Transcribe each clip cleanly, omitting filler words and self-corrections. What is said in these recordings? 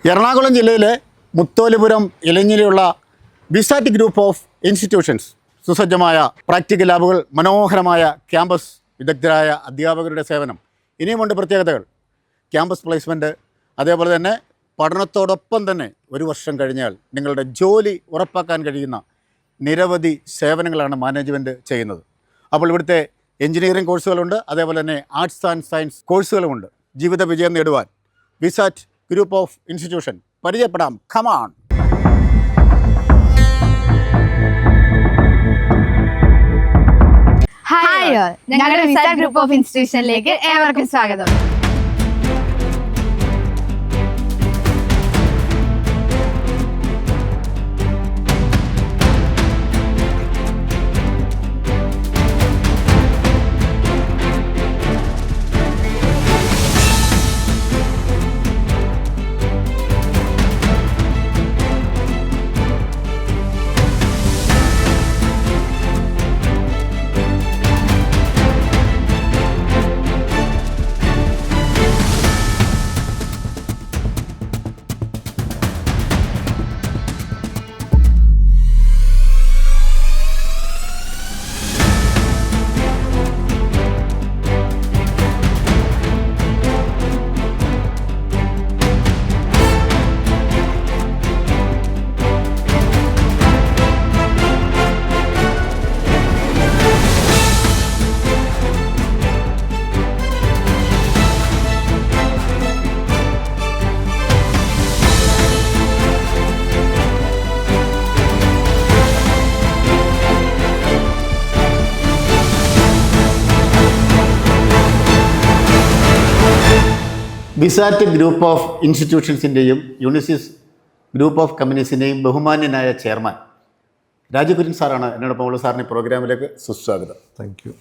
എറണാകുളം ജില്ലയിലെ മുത്തോലിപുരം ഇലഞ്ഞിലുള്ള VISAT group of institutions സുസജ്ജമായ പ്രാക്ടിക്കൽ ലാബുകൾ, മനോഹരമായ ക്യാമ്പസ്, വിദഗ്ധരായ അധ്യാപകരുടെ സേവനം, ഇനിയുമുണ്ട് പ്രത്യേകതകൾ. ക്യാമ്പസ് പ്ലേസ്മെൻറ്റ്, അതേപോലെ തന്നെ പഠനത്തോടൊപ്പം തന്നെ ഒരു വർഷം കഴിഞ്ഞാൽ നിങ്ങളുടെ ജോലി ഉറപ്പാക്കാൻ കഴിയുന്ന നിരവധി സേവനങ്ങളാണ് മാനേജ്മെൻറ്റ് ചെയ്യുന്നത്. അപ്പോൾ ഇവിടുത്തെ എഞ്ചിനീയറിംഗ് കോഴ്സുകളുണ്ട്, അതേപോലെ തന്നെ ആർട്സ് ആൻഡ് സയൻസ് കോഴ്സുകളുമുണ്ട്. ജീവിത വിജയം നേടുവാൻ വിസാറ്റ് ഗ്രൂപ്പ് ഓഫ് ഇൻസ്റ്റിറ്റ്യൂഷൻ പരിചയപ്പെടാം. കമാൺ. ഹായ്, ഞങ്ങളുടെ വിസാറ്റ് ഗ്രൂപ്പ് ഓഫ് ഇൻസ്റ്റിറ്റ്യൂഷനിലേക്ക് ഏവർക്കും സ്വാഗതം. വിസാറ്റ് ഗ്രൂപ്പ് ഓഫ് ഇൻസ്റ്റിറ്റ്യൂഷൻസിൻ്റെയും യൂണിസിസ് ഗ്രൂപ്പ് ഓഫ് കമ്പനീസിൻ്റെയും ബഹുമാന്യനായ ചെയർമാൻ രാജകുര്യൻ സാറാണ് എന്നോടൊപ്പം ഉള്ള. സാറിന് ഈ പ്രോഗ്രാമിലേക്ക് സുസ്വാഗതം. Thank you.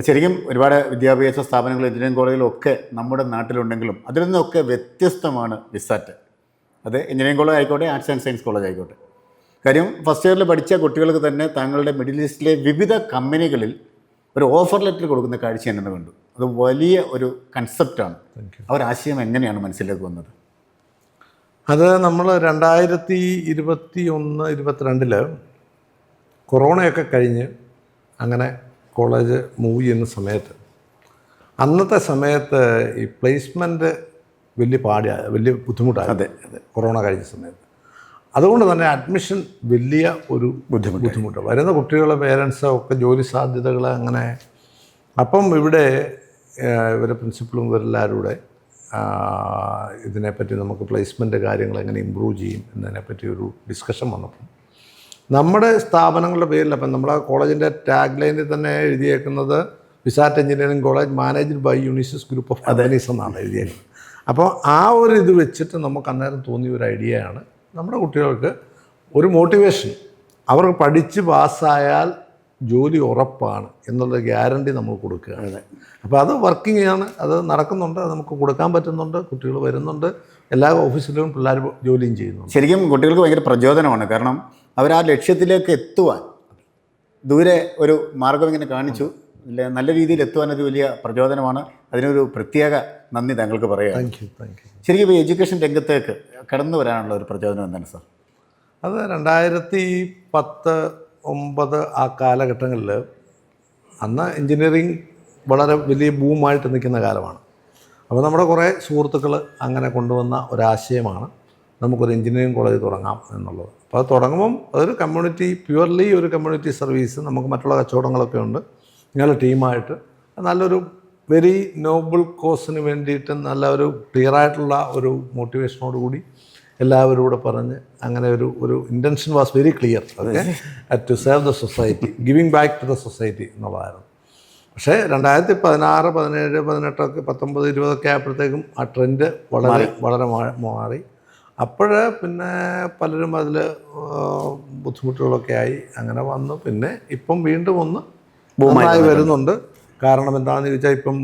ശരിക്കും ഒരുപാട് വിദ്യാഭ്യാസ സ്ഥാപനങ്ങൾ, എഞ്ചിനീയറിംഗ് കോളേജിലൊക്കെ നമ്മുടെ നാട്ടിലുണ്ടെങ്കിലും അതിൽ നിന്നൊക്കെ വ്യത്യസ്തമാണ് വിസാറ്റ്. അത് എഞ്ചിനീയറിംഗ് കോളേജ് ആയിക്കോട്ടെ, ആർട്സ് ആൻഡ് സയൻസ് കോളേജ് ആയിക്കോട്ടെ. കാര്യം ഫസ്റ്റ് ഇയറിൽ പഠിച്ച കുട്ടികൾക്ക് തന്നെ താങ്കളുടെ മിഡിൽ ഈസ്റ്റിലെ വിവിധ കമ്പനികളിൽ ഒരു ഓഫർ ലെറ്റർ കൊടുക്കുന്ന കാഴ്ച എന്നെ കണ്ടു. അത് വലിയ ഒരു കൺസെപ്റ്റാണ്. ഒരാശയം എങ്ങനെയാണ് മനസ്സിലേക്ക് വന്നത്? അത് നമ്മൾ 2021-22 കൊറോണയൊക്കെ കഴിഞ്ഞ് അങ്ങനെ കോളേജ് മൂവ് ചെയ്യുന്ന സമയത്ത്, അന്നത്തെ സമയത്ത് ഈ പ്ലേസ്മെൻറ്റ് വലിയ ബുദ്ധിമുട്ടാണ്. അതെ. കൊറോണ കഴിഞ്ഞ സമയത്ത്. അതുകൊണ്ട് തന്നെ അഡ്മിഷൻ വലിയ ഒരു ബുദ്ധിമുട്ട്. വരുന്ന കുട്ടികളെ പേരൻസ് ഒക്കെ ജോലി സാധ്യതകൾ അങ്ങനെ. അപ്പം ഇവിടെ ഇവരെ പ്രിൻസിപ്പളും ഇവരെല്ലാവരും കൂടെ ഇതിനെപ്പറ്റി നമുക്ക് പ്ലേസ്മെൻറ്റ് കാര്യങ്ങൾ എങ്ങനെ ഇമ്പ്രൂവ് ചെയ്യും എന്നതിനെപ്പറ്റി ഒരു ഡിസ്കഷൻ വന്നപ്പോൾ നമ്മുടെ സ്ഥാപനങ്ങളുടെ പേരിൽ, അപ്പം നമ്മുടെ കോളേജിൻ്റെ ടാഗ് ലൈനിൽ തന്നെ എഴുതിയേക്കുന്നത് VISAT engineering college managed by Unisys group of companies എന്നാണ് എഴുതിയേക്കുന്നത്. അപ്പോൾ ആ ഒരു ഇത് വെച്ചിട്ട് നമുക്ക് അന്നേരം തോന്നിയ ഒരു ഐഡിയയാണ് നമ്മുടെ കുട്ടികൾക്ക് ഒരു മോട്ടിവേഷൻ. അവർ പഠിച്ച് പാസ്സായാൽ ജോലി ഉറപ്പാണ് എന്നുള്ള ഗ്യാരണ്ടി നമ്മൾ കൊടുക്കുകയാണ്. അപ്പോൾ അത് വർക്കിംഗ് ആണ്, അത് നടക്കുന്നുണ്ട്, അത് നമുക്ക് കൊടുക്കാൻ പറ്റുന്നുണ്ട്. കുട്ടികൾ വരുന്നുണ്ട്, എല്ലാ ഓഫീസിലും പിള്ളേർ ജോലിയും ചെയ്യുന്നുണ്ട്. ശരിക്കും കുട്ടികൾക്ക് ഭയങ്കര പ്രചോദനമാണ്. കാരണം അവർ ആ ലക്ഷ്യത്തിലേക്ക് എത്തുവാൻ ദൂരെ ഒരു മാർഗം ഇങ്ങനെ കാണിച്ചു, നല്ല രീതിയിൽ എത്തുവാൻ ഒരു വലിയ പ്രചോദനമാണ്. അതിനൊരു പ്രത്യേക നന്ദി താങ്കൾക്ക് പറയാം. Thank you. ശരിക്കും ഇപ്പോൾ എഡ്യൂക്കേഷൻ രംഗത്തേക്ക് കടന്നു വരാനുള്ള ഒരു പ്രചോദനം എന്താണ് സാർ? അത് 2010-9 ആ കാലഘട്ടങ്ങളിൽ, അന്ന് എൻജിനീയറിങ് വളരെ വലിയ ബൂമായിട്ട് നിൽക്കുന്ന കാലമാണ്. അപ്പോൾ നമ്മുടെ കുറേ സുഹൃത്തുക്കൾ അങ്ങനെ കൊണ്ടുവന്ന ഒരാശയമാണ് നമുക്കൊരു എൻജിനീയറിംഗ് കോളേജ് തുടങ്ങാം എന്നുള്ളത്. അപ്പോൾ അത് തുടങ്ങുമ്പം അതൊരു കമ്മ്യൂണിറ്റി, പ്യുവർലി ഒരു കമ്മ്യൂണിറ്റി സർവീസ്. നമുക്ക് മറ്റുള്ള കച്ചവടങ്ങളൊക്കെ ഉണ്ട്. ഞങ്ങളുടെ ടീമായിട്ട് നല്ലൊരു വെരി നോബിൾ കോസിന് വേണ്ടിയിട്ട് നല്ല ഒരു ക്ലിയറായിട്ടുള്ള ഒരു മോട്ടിവേഷനോട് കൂടി എല്ലാവരും കൂടെ പറഞ്ഞ് അങ്ങനെ ഒരു intention was very clear. Okay, to save the society, giving back to the society എന്നുള്ളതായിരുന്നു. പക്ഷേ 2016, 17, 18, 19, 20 ആയപ്പോഴത്തേക്കും ആ ട്രെൻഡ് വളരെ മാറി. അപ്പോൾ പിന്നെ പലരും അതിൽ ബുദ്ധിമുട്ടുകളൊക്കെ ആയി അങ്ങനെ വന്നു. പിന്നെ ഇപ്പം വീണ്ടും ഒന്ന് നന്നായി വരുന്നുണ്ട്. കാരണം എന്താണെന്ന് ചോദിച്ചാൽ, ഇപ്പം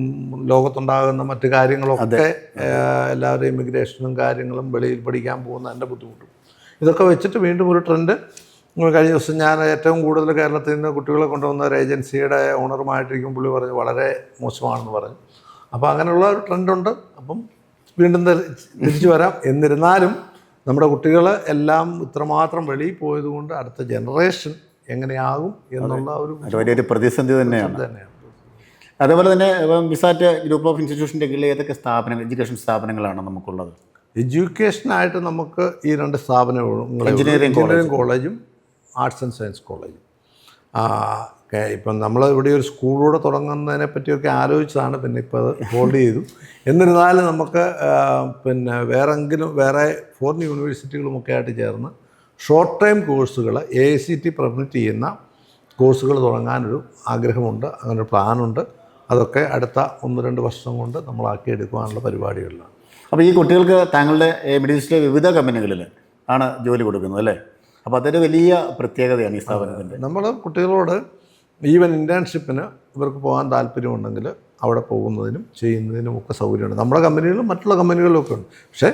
ലോകത്തുണ്ടാകുന്ന മറ്റു കാര്യങ്ങളൊക്കെ എല്ലാവരും ഇമിഗ്രേഷനും കാര്യങ്ങളും, വെളിയിൽ പഠിക്കാൻ പോകുന്നതിൻ്റെ ബുദ്ധിമുട്ടും ഇതൊക്കെ വെച്ചിട്ട് വീണ്ടും ഒരു ട്രെൻഡ്. കഴിഞ്ഞ ദിവസം ഞാൻ ഏറ്റവും കൂടുതൽ കേരളത്തിൽ നിന്ന് കുട്ടികളെ കൊണ്ടുവന്ന ഒരു ഏജൻസിയുടെ ഓണറുമായിട്ടിരിക്കും. പുള്ളി പറഞ്ഞു വളരെ മോശമാണെന്ന് പറഞ്ഞു. അപ്പോൾ അങ്ങനെയുള്ള ഒരു ട്രെൻഡുണ്ട്. അപ്പം വീണ്ടും തിരിച്ചു വരാം. എന്നിരുന്നാലും നമ്മുടെ കുട്ടികൾ എല്ലാം ഇത്രമാത്രം വെളിയിൽ പോയതുകൊണ്ട് അടുത്ത ജനറേഷൻ എങ്ങനെയാകും എന്നുള്ള ഒരു വലിയൊരു പ്രതിസന്ധി തന്നെയാണ്. അതേപോലെ തന്നെ വിസാറ്റ് ഗ്രൂപ്പ് ഓഫ് ഇൻസ്റ്റിറ്റ്യൂഷൻ്റെ കീഴിൽ ഏതൊക്കെ സ്ഥാപനങ്ങൾ, എഡ്യൂക്കേഷൻ സ്ഥാപനങ്ങളാണ് നമുക്കുള്ളത്? എഡ്യൂക്കേഷനായിട്ട് നമുക്ക് ഈ 2 സ്ഥാപനങ്ങളും എഞ്ചിനീയറിംഗ് കോളേജും ആർട്സ് ആൻഡ് സയൻസ് കോളേജും. ഇപ്പം നമ്മൾ ഇവിടെ ഒരു സ്കൂളൂടെ തുടങ്ങുന്നതിനെ പറ്റിയൊക്കെ ആലോചിച്ചതാണ്, പിന്നെ ഇപ്പോൾ അത് ഹോൾഡ് ചെയ്തു. എന്നിരുന്നാലും നമുക്ക് പിന്നെ വേറെ ഫോറിൻ യൂണിവേഴ്സിറ്റികളുമൊക്കെ ആയിട്ട് ചേർന്ന് ഷോർട്ട് ടൈം കോഴ്സുകൾ AICTE പെർമിറ്റ് ചെയ്യുന്ന കോഴ്സുകൾ തുടങ്ങാനൊരു ആഗ്രഹമുണ്ട്, അങ്ങനൊരു പ്ലാനുണ്ട്. അതൊക്കെ അടുത്ത 1-2 വർഷം കൊണ്ട് നമ്മളാക്കിയെടുക്കുവാനുള്ള പരിപാടികളിലാണ്. അപ്പോൾ ഈ കുട്ടികൾക്ക് താങ്കളുടെ മിഡിൽ ഈസ്റ്റിലെ വിവിധ കമ്പനികളിൽ ആണ് ജോലി കൊടുക്കുന്നത് അല്ലേ? അപ്പോൾ അതൊരു വലിയ പ്രത്യേകതയാണ് ഈ സ്ഥാപനത്തിൻ്റെ. നമ്മൾ കുട്ടികളോട് ഈവൻ ഇൻറ്റേൺഷിപ്പിന് ഇവർക്ക് പോകാൻ താല്പര്യമുണ്ടെങ്കിൽ അവിടെ പോകുന്നതിനും ചെയ്യുന്നതിനും ഒക്കെ സൗകര്യമുണ്ട്. നമ്മുടെ കമ്പനികളിലും മറ്റുള്ള കമ്പനികളിലും ഒക്കെ ഉണ്ട്. പക്ഷേ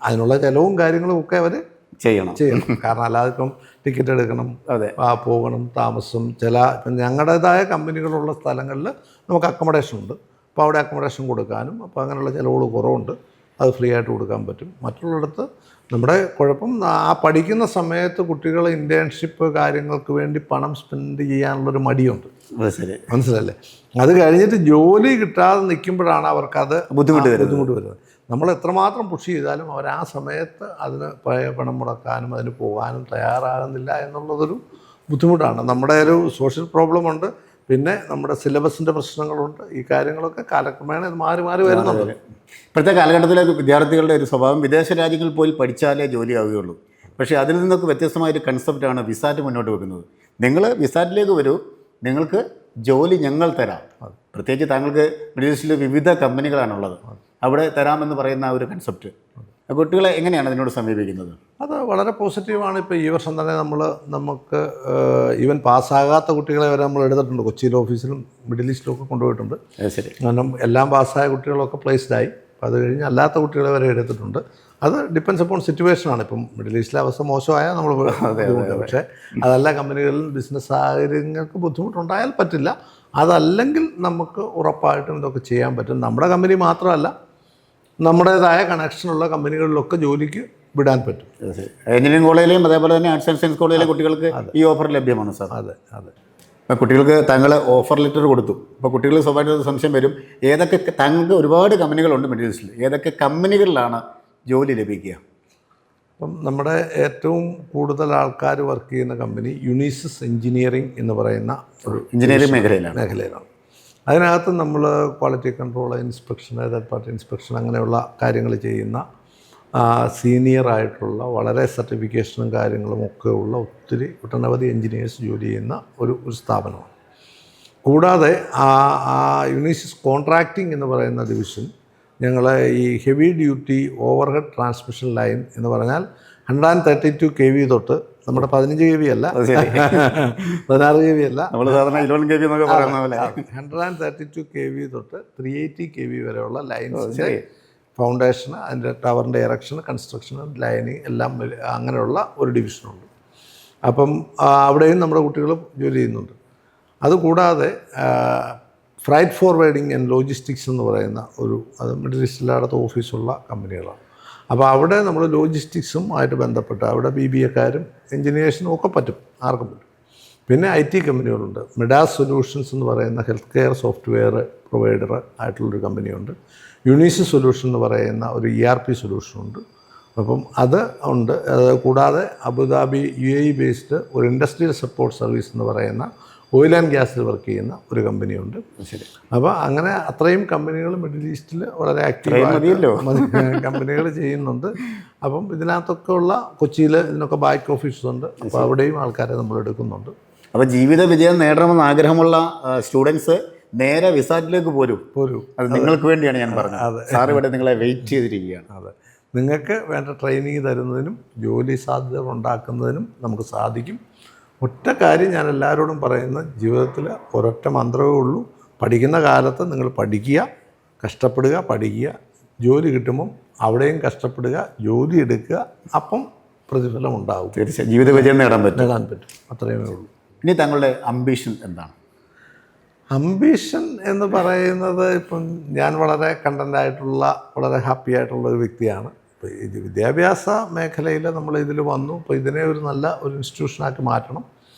അതിനുള്ള ചിലവും കാര്യങ്ങളും ഒക്കെ അവർ ചെയ്യണം. കാരണം അല്ലാതെ ഇപ്പം ടിക്കറ്റ് എടുക്കണം, പോകണം, താമസം, ഇപ്പം ഞങ്ങളുടേതായ കമ്പനികളുള്ള സ്ഥലങ്ങളിൽ നമുക്ക് അക്കോമഡേഷൻ ഉണ്ട്. അപ്പോൾ അവിടെ അക്കോമഡേഷൻ കൊടുക്കാനും അപ്പോൾ അങ്ങനെയുള്ള ചിലവുകൾ കുറവുണ്ട്, അത് ഫ്രീ ആയിട്ട് കൊടുക്കാൻ പറ്റും. മറ്റുള്ളിടത്ത് നമ്മുടെ കുഴപ്പം ആ പഠിക്കുന്ന സമയത്ത് കുട്ടികൾ ഇൻറ്റേൺഷിപ്പ് കാര്യങ്ങൾക്ക് വേണ്ടി പണം സ്പെൻഡ് ചെയ്യാനുള്ളൊരു മടിയുണ്ട്. മനസ്സിലല്ലേ? അത് കഴിഞ്ഞിട്ട് ജോലി കിട്ടാതെ നിൽക്കുമ്പോഴാണ് അവർക്കത് ബുദ്ധിമുട്ട് വരുന്നത്. നമ്മൾ എത്രമാത്രം പുഷ് ചെയ്താലും അവർ ആ സമയത്ത് അതിന് പണം മുടക്കാനും അതിന് പോകാനും തയ്യാറാകുന്നില്ല എന്നുള്ളതൊരു ബുദ്ധിമുട്ടാണ്. നമ്മുടെ ഒരു സോഷ്യൽ പ്രോബ്ലമുണ്ട്, പിന്നെ നമ്മുടെ സിലബസിൻ്റെ പ്രശ്നങ്ങളുണ്ട്. ഈ കാര്യങ്ങളൊക്കെ കാലക്രമേണ ഇത് മാറി വരുന്നുണ്ട്. ഇപ്പോഴത്തെ കാലഘട്ടത്തിലെ വിദ്യാർത്ഥികളുടെ ഒരു സ്വഭാവം വിദേശ രാജ്യങ്ങളിൽ പോയി പഠിച്ചാലേ ജോലിയാവുകയുള്ളൂ. പക്ഷേ അതിൽ നിന്നൊക്കെ വ്യത്യസ്തമായൊരു കൺസെപ്റ്റാണ് വിസാറ്റ് മുന്നോട്ട് വെക്കുന്നത്. നിങ്ങൾ വിസാറ്റിലേക്ക് വരൂ, നിങ്ങൾക്ക് ജോലി ഞങ്ങൾ തരാം. പ്രത്യേകിച്ച് താങ്കൾക്ക് മിഡിൽ ഈസ്റ്റിൽ വിവിധ കമ്പനികളാണുള്ളത്, അവിടെ തരാമെന്ന് പറയുന്ന ആ ഒരു കൺസെപ്റ്റ് കുട്ടികളെ എങ്ങനെയാണ് അതിനോട് സമീപിക്കുന്നത്? അത് വളരെ പോസിറ്റീവാണ്. ഇപ്പോൾ ഈ വർഷം തന്നെ നമുക്ക് ഈവൻ പാസ്സാകാത്ത കുട്ടികളെ വരെ നമ്മൾ എടുത്തിട്ടുണ്ട്. കൊച്ചിയിലെ ഓഫീസിലും മിഡിൽ ഈസ്റ്റിലൊക്കെ കൊണ്ടുപോയിട്ടുണ്ട്. ശരി. കാരണം എല്ലാം പാസ്സായ കുട്ടികളൊക്കെ പ്ലേസ്ഡായി. അപ്പോൾ അത് കഴിഞ്ഞ് അല്ലാത്ത കുട്ടികളെ വരെ എടുത്തിട്ടുണ്ട്. അത് ഡിപ്പെൻസ് അപ്പോൺ സിറ്റുവേഷനാണ്. ഇപ്പം മിഡിൽ ഈസ്റ്റിലെ അവസ്ഥ മോശമായാൽ നമ്മൾ ബുദ്ധിമുട്ട്. പക്ഷേ അതല്ല, കമ്പനികളിൽ ബിസിനസ് സാഹചര്യങ്ങൾക്ക് ബുദ്ധിമുട്ടുണ്ടായാൽ പറ്റില്ല. അതല്ലെങ്കിൽ നമുക്ക് ഉറപ്പായിട്ടും ഇതൊക്കെ ചെയ്യാൻ പറ്റും. നമ്മുടെ കമ്പനി മാത്രമല്ല, നമ്മുടേതായ കണക്ഷനുള്ള കമ്പനികളിലൊക്കെ ജോലിക്ക് വിടാൻ പറ്റും. എഞ്ചിനീയറിംഗ് കോളേജിലെയും അതേപോലെ തന്നെ ആർട്സ് ആൻഡ് സയൻസ് കോളേജിലെ കുട്ടികൾക്ക് ഈ ഓഫർ ലഭ്യമാണ് സാർ? അതെ. ഇപ്പോൾ കുട്ടികൾക്ക് താങ്കൾ ഓഫർ ലെറ്റർ കൊടുത്തു. അപ്പോൾ കുട്ടികൾ സ്വാഭാവികമായിട്ട് സംശയം വരും, ഏതൊക്കെ താങ്കൾക്ക് ഒരുപാട് കമ്പനികളുണ്ട് മിഡിൽ ഈസ്റ്റിൽ, ഏതൊക്കെ കമ്പനികളിലാണ് ജോലി ലഭിക്കുക? അപ്പം നമ്മുടെ ഏറ്റവും കൂടുതൽ ആൾക്കാർ വർക്ക് ചെയ്യുന്ന കമ്പനി യുണീസിസ് എഞ്ചിനീയറിംഗ് എന്ന് പറയുന്ന ഒരു എഞ്ചിനീയറിംഗ് മേഖലയിലാണ്. അതിനകത്ത് നമ്മൾ quality control, inspection, third party inspection അങ്ങനെയുള്ള കാര്യങ്ങൾ ചെയ്യുന്ന സീനിയറായിട്ടുള്ള വളരെ സർട്ടിഫിക്കേഷനും കാര്യങ്ങളും ഒക്കെ ഉള്ള ഒട്ടനവധി എൻജിനീയേഴ്സ് ജോലി ചെയ്യുന്ന ഒരു സ്ഥാപനമാണ്. കൂടാതെ ആ യുണീസിസ് കോൺട്രാക്റ്റിംഗ് എന്ന് പറയുന്ന ഡിവിഷൻ ഞങ്ങൾ ഈ heavy duty overhead transmission line എന്ന് പറഞ്ഞാൽ 132 kV തൊട്ട്, നമ്മുടെ 15 kV അല്ല, 16 kV അല്ല, നമ്മൾ സാധാരണ 11 kV എന്നൊക്കെ പറയുന്ന പോലെ 132 kV തൊട്ട് 380 kV വരെയുള്ള ലൈൻസിൻ്റെ ഫൗണ്ടേഷന്, അതിൻ്റെ ടവറിൻ്റെ എറക്ഷൻ, കൺസ്ട്രക്ഷൻ, ലൈനിങ് എല്ലാം അങ്ങനെയുള്ള ഒരു ഡിവിഷനുണ്ട്. അപ്പം അവിടെയും നമ്മുടെ കുട്ടികൾ ജോലി ചെയ്യുന്നുണ്ട്. അതുകൂടാതെ ഫ്രൈറ്റ് ഫോർവേഡിങ് ആൻഡ് ലോജിസ്റ്റിക്സ് എന്ന് പറയുന്ന അത് മിഡിൽ ഈസ്റ്റിലടുത്ത ഓഫീസുള്ള കമ്പനികളാണ്. അപ്പോൾ അവിടെ നമ്മൾ ലോജിസ്റ്റിക്സും ആയിട്ട് ബന്ധപ്പെട്ട് അവിടെ BBAക്കാരും എൻജിനീയേഴ്സിനും ഒക്കെ പറ്റും, ആർക്കും പറ്റും. പിന്നെ IT കമ്പനികളുണ്ട്. മിഡാസ് സൊല്യൂഷൻസ് എന്ന് പറയുന്ന ഹെൽത്ത് കെയർ സോഫ്റ്റ്വെയർ പ്രൊവൈഡർ ആയിട്ടുള്ളൊരു കമ്പനിയുണ്ട്. യുണീസിസ് സൊല്യൂഷൻ എന്ന് പറയുന്ന ഒരു ERP സൊല്യൂഷനുണ്ട്. അപ്പം അത് ഉണ്ട്. കൂടാതെ അബുദാബി UAE ബേസ്ഡ് ഒരു ഇൻഡസ്ട്രിയൽ സപ്പോർട്ട് സർവീസ് എന്ന് പറയുന്ന ഓയിൽ ആൻഡ് ഗ്യാസിൽ വർക്ക് ചെയ്യുന്ന ഒരു കമ്പനിയുണ്ട്. ശരി. അപ്പോൾ അങ്ങനെ അത്രയും കമ്പനികൾ മിഡിൽ ഈസ്റ്റിൽ വളരെ ആക്റ്റീവായില്ലോ കമ്പനികൾ ചെയ്യുന്നുണ്ട്. അപ്പം ഇതിനകത്തൊക്കെ ഉള്ള കൊച്ചിയിൽ ഇതിനൊക്കെ ബാക്ക് ഓഫീസ് ഉണ്ട്. അപ്പോൾ അവിടെയും ആൾക്കാരെ നമ്മൾ എടുക്കുന്നുണ്ട്. അപ്പോൾ ജീവിത വിജയം നേടണമെന്ന് ആഗ്രഹമുള്ള സ്റ്റുഡൻസ് നേരെ വിസാറ്റിലേക്ക് പോരൂ. അത് നിങ്ങൾക്ക് വേണ്ടിയാണ് ഞാൻ പറഞ്ഞത്. സാർ ഇവിടെ നിങ്ങളെ വെയിറ്റ് ചെയ്തിരിക്കുകയാണ്. അതെ, നിങ്ങൾക്ക് വേണ്ട ട്രെയിനിങ് തരുന്നതിനും ജോലി സാധ്യതകൾ ഉണ്ടാക്കുന്നതിനും നമുക്ക് സാധിക്കും. ഒറ്റ കാര്യം ഞാൻ എല്ലാവരോടും പറയുന്ന, ജീവിതത്തിൽ ഒരൊറ്റ മന്ത്രമേ ഉള്ളൂ. പഠിക്കുന്ന കാലത്ത് നിങ്ങൾ പഠിക്കുക, കഷ്ടപ്പെടുക, പഠിക്കുക. ജോലി കിട്ടുമ്പം അവിടെയും കഷ്ടപ്പെടുക, ജോലി എടുക്കുക. അപ്പം പ്രതിഫലം ഉണ്ടാവും. തീർച്ചയായും ജീവിത വിജയം നേടാൻ പറ്റും. അത്രയുമേ ഉള്ളൂ. ഇനി താങ്കളുടെ അംബീഷൻ എന്താണ്? അംബിഷൻ എന്ന് പറയുന്നത് ഇപ്പം ഞാൻ വളരെ കണ്ടൻ്റായിട്ടുള്ള വളരെ ഹാപ്പി ആയിട്ടുള്ള ഒരു വ്യക്തിയാണ്. ഇപ്പോൾ ഇത് വിദ്യാഭ്യാസ മേഖലയിൽ നമ്മൾ ഇതിൽ വന്നു. ഇപ്പോൾ ഇതിനെ ഒരു നല്ല ഒരു ഇൻസ്റ്റിറ്റ്യൂഷനാക്കി മാറ്റണം.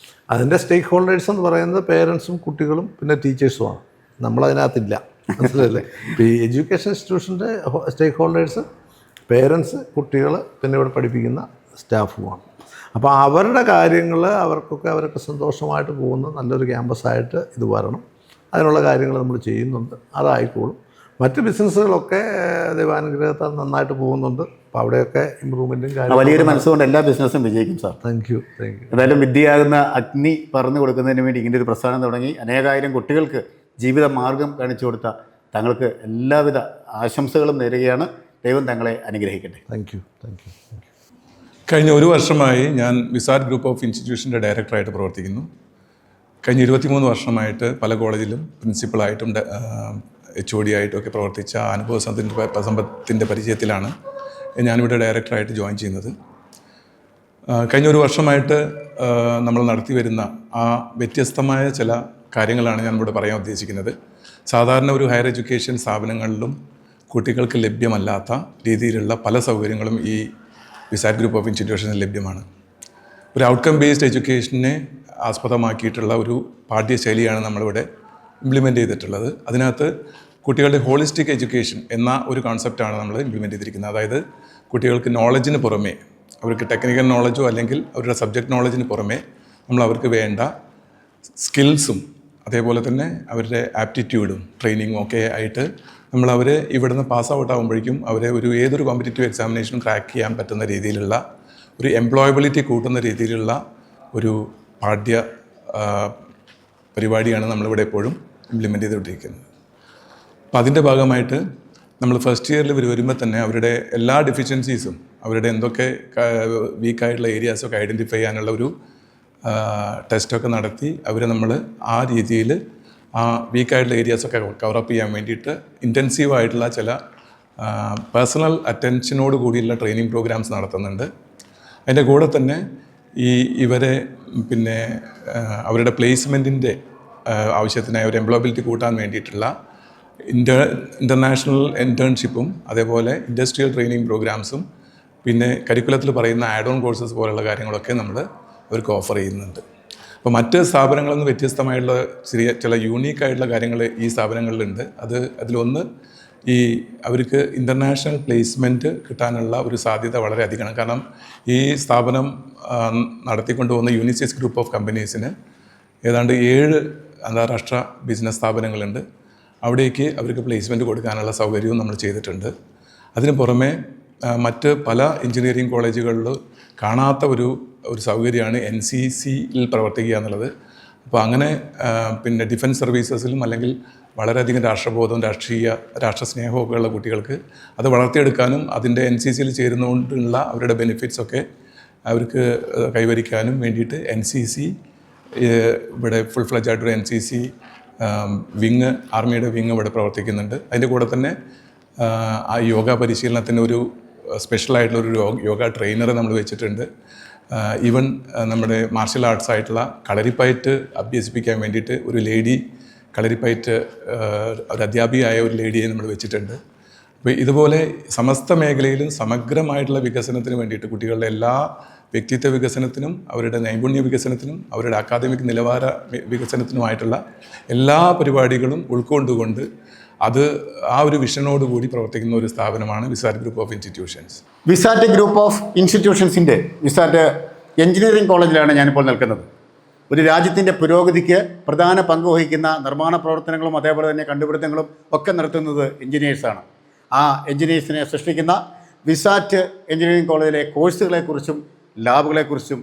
അതിൻ്റെ സ്റ്റേക്ക് ഹോൾഡേഴ്സ് എന്ന് പറയുന്നത് പേരൻസും കുട്ടികളും പിന്നെ ടീച്ചേഴ്സുമാണ്. നമ്മളതിനകത്തില്ല, മനസ്സിലല്ലേ? ഇപ്പോൾ ഈ എഡ്യൂക്കേഷൻ ഇൻസ്റ്റിറ്റ്യൂഷൻ്റെ സ്റ്റേക്ക് ഹോൾഡേഴ്സ് പേരൻസ്, കുട്ടികൾ, പിന്നെ ഇവിടെ പഠിപ്പിക്കുന്ന സ്റ്റാഫുമാണ്. അപ്പോൾ അവരുടെ കാര്യങ്ങൾ അവർക്ക് സന്തോഷമായിട്ട് പോകുന്ന നല്ലൊരു ക്യാമ്പസായിട്ട് ഇത് വരണം. അതിനുള്ള കാര്യങ്ങൾ നമ്മൾ ചെയ്യുന്നുണ്ട്, അതായിക്കോളും. മറ്റ് ബിസിനസ്സുകളൊക്കെ ദൈവാനുഗ്രഹത്താൽ നന്നായിട്ട് പോകുന്നുണ്ട്. അപ്പോൾ അവിടെയൊക്കെ ഇമ്പ്രൂവ്മെൻറ്റും കാര്യങ്ങളും. വലിയൊരു മനസ്സുകൊണ്ട് എല്ലാ ബിസിനസ്സും വിജയിക്കും സാർ. Thank you. എന്തായാലും വിദ്യയാകുന്ന അഗ്നി പറഞ്ഞു കൊടുക്കുന്നതിന് വേണ്ടി ഇങ്ങനെ ഒരു പ്രസ്ഥാനം തുടങ്ങി അനേകായിരം കുട്ടികൾക്ക് ജീവിത മാർഗം കാണിച്ചു കൊടുത്ത താങ്കൾക്ക് എല്ലാവിധ ആശംസകളും നേരുകയാണ്. ദൈവം തങ്ങളെ അനുഗ്രഹിക്കട്ടെ. Thank you. കഴിഞ്ഞ 1 വർഷമായി ഞാൻ വിസാറ്റ് ഗ്രൂപ്പ് ഓഫ് ഇൻസ്റ്റിറ്റ്യൂഷൻ്റെ ഡയറക്ടറായിട്ട് പ്രവർത്തിക്കുന്നു. കഴിഞ്ഞ 23 വർഷമായിട്ട് പല കോളേജിലും പ്രിൻസിപ്പളായിട്ടും HOD ആയിട്ടും ഒക്കെ പ്രവർത്തിച്ച അനുഭവ സമ്പത്തിൻ്റെ പരിചയത്തിലാണ് ഞാനിവിടെ ഡയറക്ടറായിട്ട് ജോയിൻ ചെയ്യുന്നത്. കഴിഞ്ഞ 1 വർഷമായിട്ട് നമ്മൾ നടത്തി വരുന്ന ആ വ്യത്യസ്തമായ ചില കാര്യങ്ങളാണ് ഞാനിവിടെ പറയാൻ ഉദ്ദേശിക്കുന്നത്. സാധാരണ ഒരു ഹയർ എഡ്യൂക്കേഷൻ സ്ഥാപനങ്ങളിലും കുട്ടികൾക്ക് ലഭ്യമല്ലാത്ത രീതിയിലുള്ള പല സൗകര്യങ്ങളും ഈ വിസാറ്റ് ഗ്രൂപ്പ് ഓഫ് ഇൻസ്റ്റിറ്റ്യൂഷനിൽ ലഭ്യമാണ്. ഒരു ഔട്ട്കം ബേസ്ഡ് എഡ്യൂക്കേഷനെ ആസ്പദമാക്കിയിട്ടുള്ള ഒരു പാഠ്യശൈലിയാണ് നമ്മളിവിടെ ഇംപ്ലിമെൻ്റ് ചെയ്തിട്ടുള്ളത്. അതിനകത്ത് കുട്ടികളുടെ ഹോളിസ്റ്റിക് എഡ്യൂക്കേഷൻ എന്ന ഒരു കോൺസെപ്റ്റാണ് നമ്മൾ ഇംപ്ലിമെൻ്റ് ചെയ്തിരിക്കുന്നത്. അതായത് കുട്ടികൾക്ക് നോളജിന് പുറമേ, അവർക്ക് ടെക്നിക്കൽ നോളജോ അല്ലെങ്കിൽ അവരുടെ സബ്ജക്റ്റ് നോളജിന് പുറമേ നമ്മൾ അവർക്ക് വേണ്ട സ്കിൽസും അതേപോലെ തന്നെ അവരുടെ ആപ്റ്റിറ്റ്യൂഡും ട്രെയിനിങ്ങും ഒക്കെ ആയിട്ട് നമ്മൾ അവരെ ഇവിടുന്ന് പാസ് ഔട്ട് ആകുമ്പോഴേക്കും അവരെ ഏതൊരു കോമ്പറ്റീറ്റീവ് എക്സാമിനേഷനും ക്രാക്ക് ചെയ്യാൻ പറ്റുന്ന രീതിയിലുള്ള ഒരു എംപ്ലോയബിലിറ്റി കൂട്ടുന്ന രീതിയിലുള്ള ഒരു പാഠ്യ പരിപാടിയാണ് നമ്മളിവിടെ എപ്പോഴും ഇംപ്ലിമെൻ്റ് ചെയ്തുകൊണ്ടിരിക്കുന്നത്. അപ്പോൾ അതിൻ്റെ ഭാഗമായിട്ട് നമ്മൾ ഫസ്റ്റ് ഇയറിൽ വരുമ്പോൾ തന്നെ അവരുടെ എല്ലാ ഡെഫിഷ്യൻസീസും അവരുടെ എന്തൊക്കെ വീക്കായിട്ടുള്ള ഏരിയാസൊക്കെ ഐഡൻറ്റിഫൈ ചെയ്യാനുള്ള ഒരു ടെസ്റ്റൊക്കെ നടത്തി അവരെ നമ്മൾ ആ രീതിയിൽ ആ വീക്കായിട്ടുള്ള ഏരിയാസൊക്കെ കവറപ്പ് ചെയ്യാൻ വേണ്ടിയിട്ട് ഇൻറ്റൻസീവായിട്ടുള്ള ചില പേഴ്സണൽ അറ്റൻഷനോട് കൂടിയുള്ള ട്രെയിനിങ് പ്രോഗ്രാംസ് നടത്തുന്നുണ്ട്. അതിൻ്റെ കൂടെ തന്നെ ഇവരെ പിന്നെ അവരുടെ പ്ലേസ്മെൻറ്റിൻ്റെ ആവശ്യത്തിനായി ഒരു എംപ്ലോയബിലിറ്റി കൂട്ടാൻ വേണ്ടിയിട്ടുള്ള ഇൻ്റർനാഷണൽ ഇൻറ്റേൺഷിപ്പും അതേപോലെ ഇൻഡസ്ട്രിയൽ ട്രെയിനിങ് പ്രോഗ്രാംസും പിന്നെ കരിക്കുലത്തിൽ പറയുന്ന ആഡ് ഓൺ കോഴ്സസ് പോലുള്ള കാര്യങ്ങളൊക്കെ നമ്മൾ അവർക്ക് ഓഫർ ചെയ്യുന്നുണ്ട്. അപ്പോൾ മറ്റ് സ്ഥാപനങ്ങളിൽ നിന്ന് വ്യത്യസ്തമായിട്ടുള്ള ചില യൂണീക്കായിട്ടുള്ള കാര്യങ്ങൾ ഈ സ്ഥാപനങ്ങളിലുണ്ട്. അതിലൊന്ന് അവർക്ക് ഇൻ്റർനാഷണൽ പ്ലേസ്മെൻറ്റ് കിട്ടാനുള്ള ഒരു സാധ്യത വളരെ അധികമാണ്. കാരണം ഈ സ്ഥാപനം നടത്തിക്കൊണ്ട് പോകുന്ന യൂണിസിസ് ഗ്രൂപ്പ് ഓഫ് കമ്പനീസിന് ഏതാണ്ട് 7 അന്താരാഷ്ട്ര ബിസിനസ് സ്ഥാപനങ്ങളുണ്ട്. അവിടേക്ക് അവർക്ക് പ്ലേസ്മെൻറ്റ് കൊടുക്കാനുള്ള സൗകര്യവും നമ്മൾ ചെയ്തിട്ടുണ്ട്. അതിന് പുറമെ മറ്റ് പല എഞ്ചിനീയറിംഗ് കോളേജുകളിൽ കാണാത്ത ഒരു സൗകര്യമാണ് NCCയിൽ പ്രവർത്തിക്കുക എന്നുള്ളത്. അപ്പോൾ അങ്ങനെ പിന്നെ ഡിഫൻസ് സർവീസസിലും അല്ലെങ്കിൽ വളരെയധികം രാഷ്ട്രബോധവും രാഷ്ട്രസ്നേഹവും ഒക്കെ ഉള്ള കുട്ടികൾക്ക് അത് വളർത്തിയെടുക്കാനും അതിൻ്റെ NCCയിൽ ചേരുന്നതുകൊണ്ടുള്ള അവരുടെ ബെനിഫിറ്റ്സൊക്കെ അവർക്ക് കൈവരിക്കാനും വേണ്ടിയിട്ട് NCC ഇവിടെ ഫുൾ ഫ്ലെഡ്ജ് ആയിട്ടൊരു NCC വിങ്, ആർമിയുടെ വിങ് ഇവിടെ പ്രവർത്തിക്കുന്നുണ്ട്. അതിൻ്റെ കൂടെ തന്നെ ആ യോഗ പരിശീലനത്തിന് ഒരു സ്പെഷ്യലായിട്ടുള്ളൊരു യോഗ ട്രെയിനറെ നമ്മൾ വെച്ചിട്ടുണ്ട്. ഈവൻ നമ്മുടെ മാർഷൽ ആർട്സ് ആയിട്ടുള്ള കളരിപ്പയറ്റ് അഭ്യസിപ്പിക്കാൻ വേണ്ടിയിട്ട് ഒരു ലേഡി കളരിപ്പയറ്റ് ഒരു അധ്യാപികയായ ഒരു ലേഡിയെ നമ്മൾ വെച്ചിട്ടുണ്ട്. അപ്പോൾ ഇതുപോലെ സമസ്ത മേഖലയിലും സമഗ്രമായിട്ടുള്ള വികസനത്തിന് വേണ്ടിയിട്ട് കുട്ടികളുടെ എല്ലാ വ്യക്തിത്വ വികസനത്തിനും അവരുടെ നൈപുണ്യ വികസനത്തിനും അവരുടെ അക്കാദമിക് നിലവാര വികസനത്തിനുമായിട്ടുള്ള എല്ലാ പരിപാടികളും ഉൾക്കൊണ്ടുകൊണ്ട് അത് ആ ഒരു വിഷനോടുകൂടി പ്രവർത്തിക്കുന്ന ഒരു സ്ഥാപനമാണ് VISAT group of institutions. VISAT group of ഇൻസ്റ്റിറ്റ്യൂഷൻസിൻ്റെ വിസാറ്റ് എഞ്ചിനീയറിംഗ് കോളേജിലാണ് ഞാനിപ്പോൾ നിൽക്കുന്നത്. ഒരു രാജ്യത്തിൻ്റെ പുരോഗതിക്ക് പ്രധാന പങ്ക് വഹിക്കുന്ന നിർമ്മാണ പ്രവർത്തനങ്ങളും അതേപോലെ തന്നെ കണ്ടുപിടുത്തങ്ങളും ഒക്കെ നടത്തുന്നത് എഞ്ചിനീയേഴ്സാണ്. ആ എഞ്ചിനീയേഴ്സിനെ സൃഷ്ടിക്കുന്ന വിസാറ്റ് എഞ്ചിനീയറിംഗ് കോളേജിലെ കോഴ്സുകളെക്കുറിച്ചും ലാബുകളെക്കുറിച്ചും